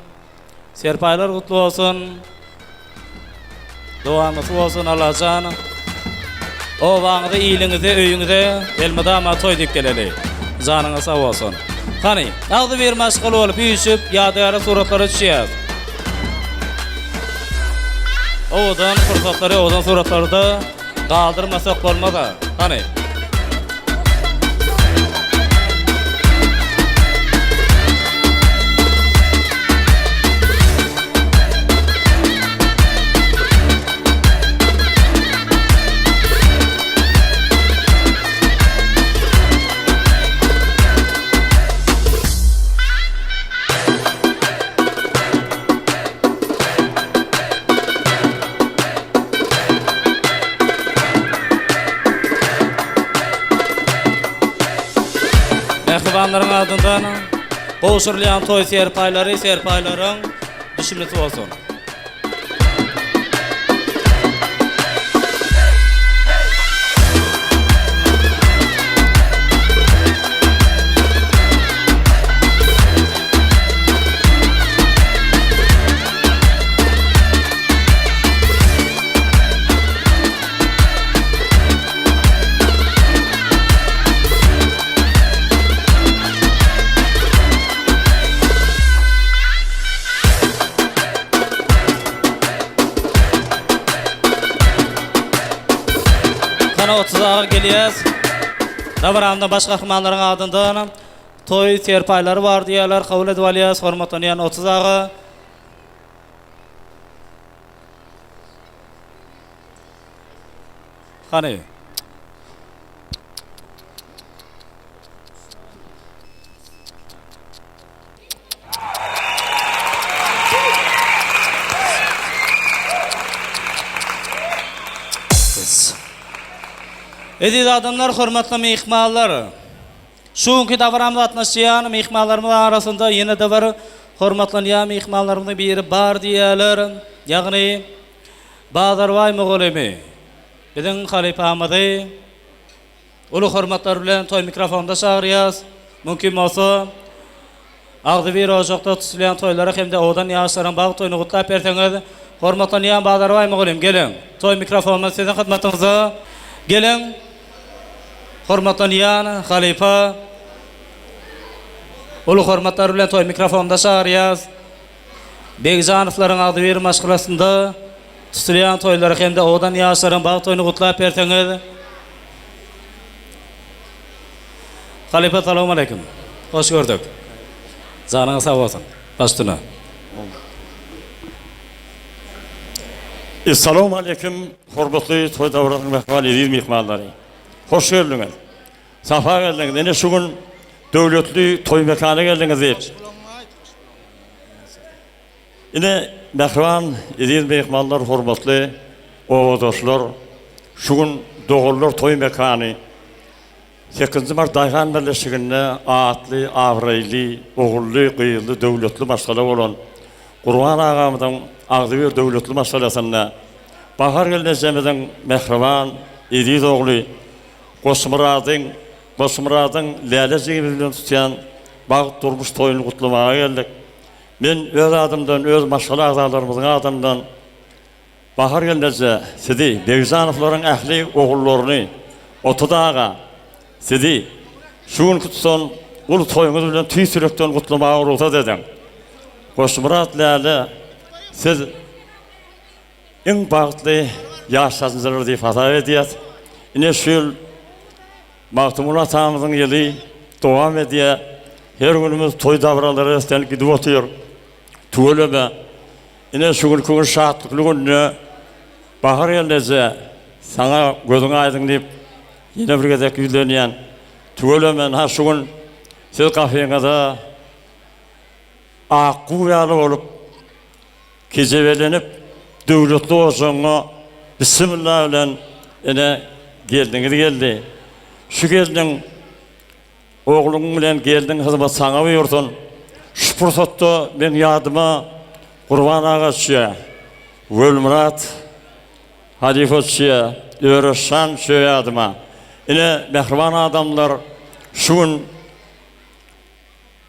Serpaylar kutlu olsun. Duamız olsun Allah canım. O vaxtda iyiliğinize, öyünüze elmadama toy dip geleli. Canınız sağ olsun. Hani, ağzı bir maşgul olup büyüşüp yadigarı suratlara düşüyez. Oğudan fırsatları, oğudan suratları da kaldırmasak olmaz da. Hani. Mehribanların adından qoşurlayan toy serpayların düşümlisi olsun. Kana 30'a geliyez. Davranında baş kahramanların adından toy serpayları var diyorlar. Kabul edip alıyız. Hormatlanayan 30'a. Hani. Ediz adamlar, hürmetli mihmallar. Şunki davramda atnaşıyan mihmallarımız arasında yine de var hürmetli mihmallarımızın biri bar diyorlar. Yani Bazarvay Moğolemi. Bizim halifamızı ulu hürmetler bilen toy mikrofonda çağırıyız. Mümkün olsa ağzı bir ocakta tutulayan toylara hem de odan yaşaran bağ toyunu kutlap etseniz. Hürmetli Bazarvay Moğolemi gelin. Toy mikrofonumuz sizin hizmetinizde. Gelin. hormatlanan halifa ulu hormatlar bilen toy mikrofonda şaryaz Begzanoflaryň ady bir maşgylasynda tutulýan toýlary hemde odan ýaşlaryň bag toýuny gutlap berteňiz. Halifa salamu alaykum. Hoş gördük. Zanyňyz sag bolsun. Başdyna. Assalamu alaykum. Hormatly toy dawratyň mehmany mehmanlary. Hoş geldiňiz. Safa geldiňiz. Ene şu gün döwletli toy mekana geldiňiz diýip. Ine mehman mehmanlar hormatly owadoşlar. Şu gün dogullar toy mekany 8-nji mart daýgan birleşiginde atly, awraýly, ogully, gyýyly döwletli maşgala bolan Gurban agamyň agdy bir döwletli maşgalasyna bahar gelmezemeden mehriban, ediz ogly, Gosmuradyň lälejigi bilen tutýan bag durmuş toýuny gutlamaga geldik. Men öz adamdan, öz maşgala agdalarymyzyň adamdan bahar gelmeze sizi Begzanoflaryň ähli ogullaryny otudaga sizi şu gün kutsan ulu toýuňyz bilen tüýsürekden gutlamaga urulsa dedim. Gosmurat läle siz en bagtly ýaşasyňyzlar diýip hata edýät. Ine şol Mahtumul atamyzyň ýyly dowam edýär. Her günümiz toy davralary esden gidip otýar. Tuğulaba. Ine şu gün şahatlıkly günne bahar gelmeze sana gözüň aýdyň diýip ýene bir gezek ýülenýän. Tuğulaman ha şu gün siz kafeňizde aquyaly bolup kejebelenip döwletli oşaňa bismillah bilen ene geldi. Şu geldiň ogluň bilen geldiň hyzmat saňa buyursun. Şu pursatda men ýadyma Gurban agaçy, Wölmurat halifaçy, Öreşan şu ýadyma. Ine mehriban adamlar şu gün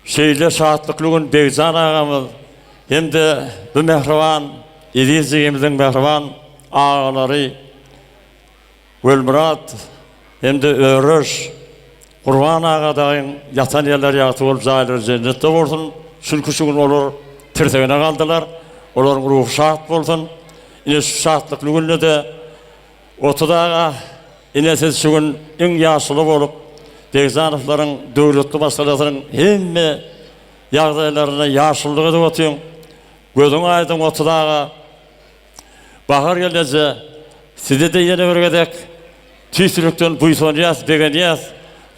şeýle şahatlykly gün Begzan agamyz hemde bu mehriban edizigimiziň mehriban agalary Wölmurat hemde Öreş Gurban agadaýyň ýatan ýerler ýaty bolup jaýlary jennetde bolsun. Çünki şu gün olar tirtegine kaldylar. Olaryň ruhy şahat bolsun. Ine şu şahatlykly günde de otudaga ine siz şu gün en ýaşly bolup Begzanoflaryň döwletli maşgalasynyň hemme ýagdaýlaryna ýaşyllygy edip otýan. Gözüň aýdyň otudaga bahar gelmeze size de ýene bir gezek tüýsürekden buýsanýas, begenýas.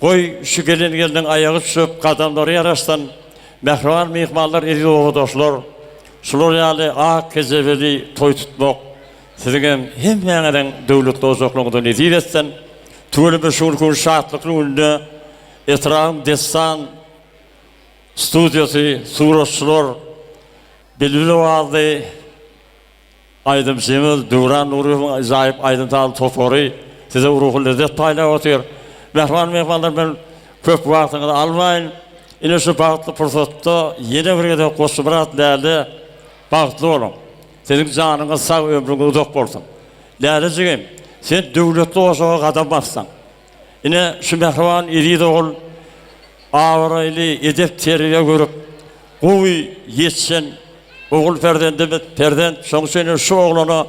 Goý şu gelin aýagy çöp kadamlary ýaraşdan mehriban mehmanlar edi owadoşlar. Şular ýaly ak kezebeli toy tutmak sizin hemmeňiň döwletli ozaklygyndan edip etsen tüweli bir şuň şahatlykly günde etrafym destan studiýasy suratçylar belli wagty Aydym Cemil, Duran Nuruýew, Zahip Aydyntal Topary size ruhy lezzet paýlap otýar. Mehmanlar ben köp wagtyňyzy almaýyn. Ine şu bagtly pursatda ýene bir gezek Gosmurat läle bagtly bolun. Senin janyňyz sag, ömrüň uzak bolsun. Lälecigim, sen döwletli oşaga gadam baksan. Ine şu mehriban edid ogul awraýly edep terbiýe görüp gowy ýetsen ogul perden şoň seni şu oglana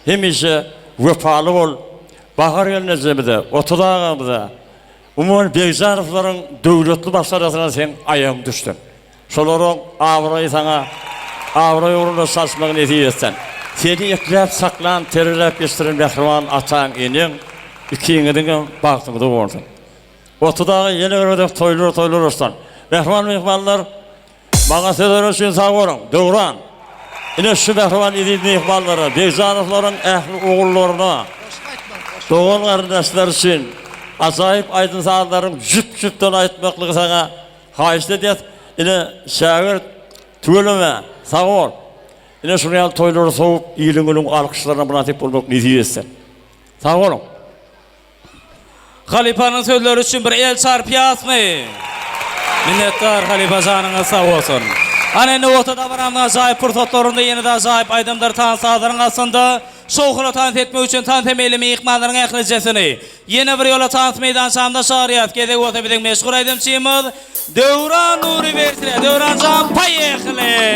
hemişe wefaly bol. Bahar gelmezemide otudagamyzda umumyň Begzanoflaryň döwletli maşgalasyna sen aýagyň düşdün. Şolaryň awraý saňa awraý urunda saçmagyny edýärsen. Seni ekläp saklan, terlep geçiren mehriban ataň enem ikiňiň bagtyňda bolsun. Otudaga ýene bir toýlar ostan. Mehmanlar maňa sözler üçin sag bolun. Döwran. Ine şu mehriban edip mehmanlara, Begzanoflaryň ähli ogullaryna, doğal gardaşlar üçin ajaýyp aýdyn saatlaryň jüp-jüpden aýtmaklygy saňa haýyş edýät. Ine şägir tüweleme, sag bol. Ine şu ýaly toýlary soňup, ýylyň alkyşlaryna munatip bolmak niýetsen. Sag bolun. Halifanyň sözleri üçin bir el çarpýasmy? Minnetdar Halifa janyňyz sag bolsun. Anne ortada varan acayip fırsatlarında yeni de acayip aydımlar tanısadırın aslında. Şoğulu tanıt etmek için tanıt emeylimi ikmanların eklicesini. Yeni bir yola tanıt meydanşamda şariyat gedek ota bidik meşgul aydımçıyımız. Devran Nuri Vertire, Devran Can Payekli.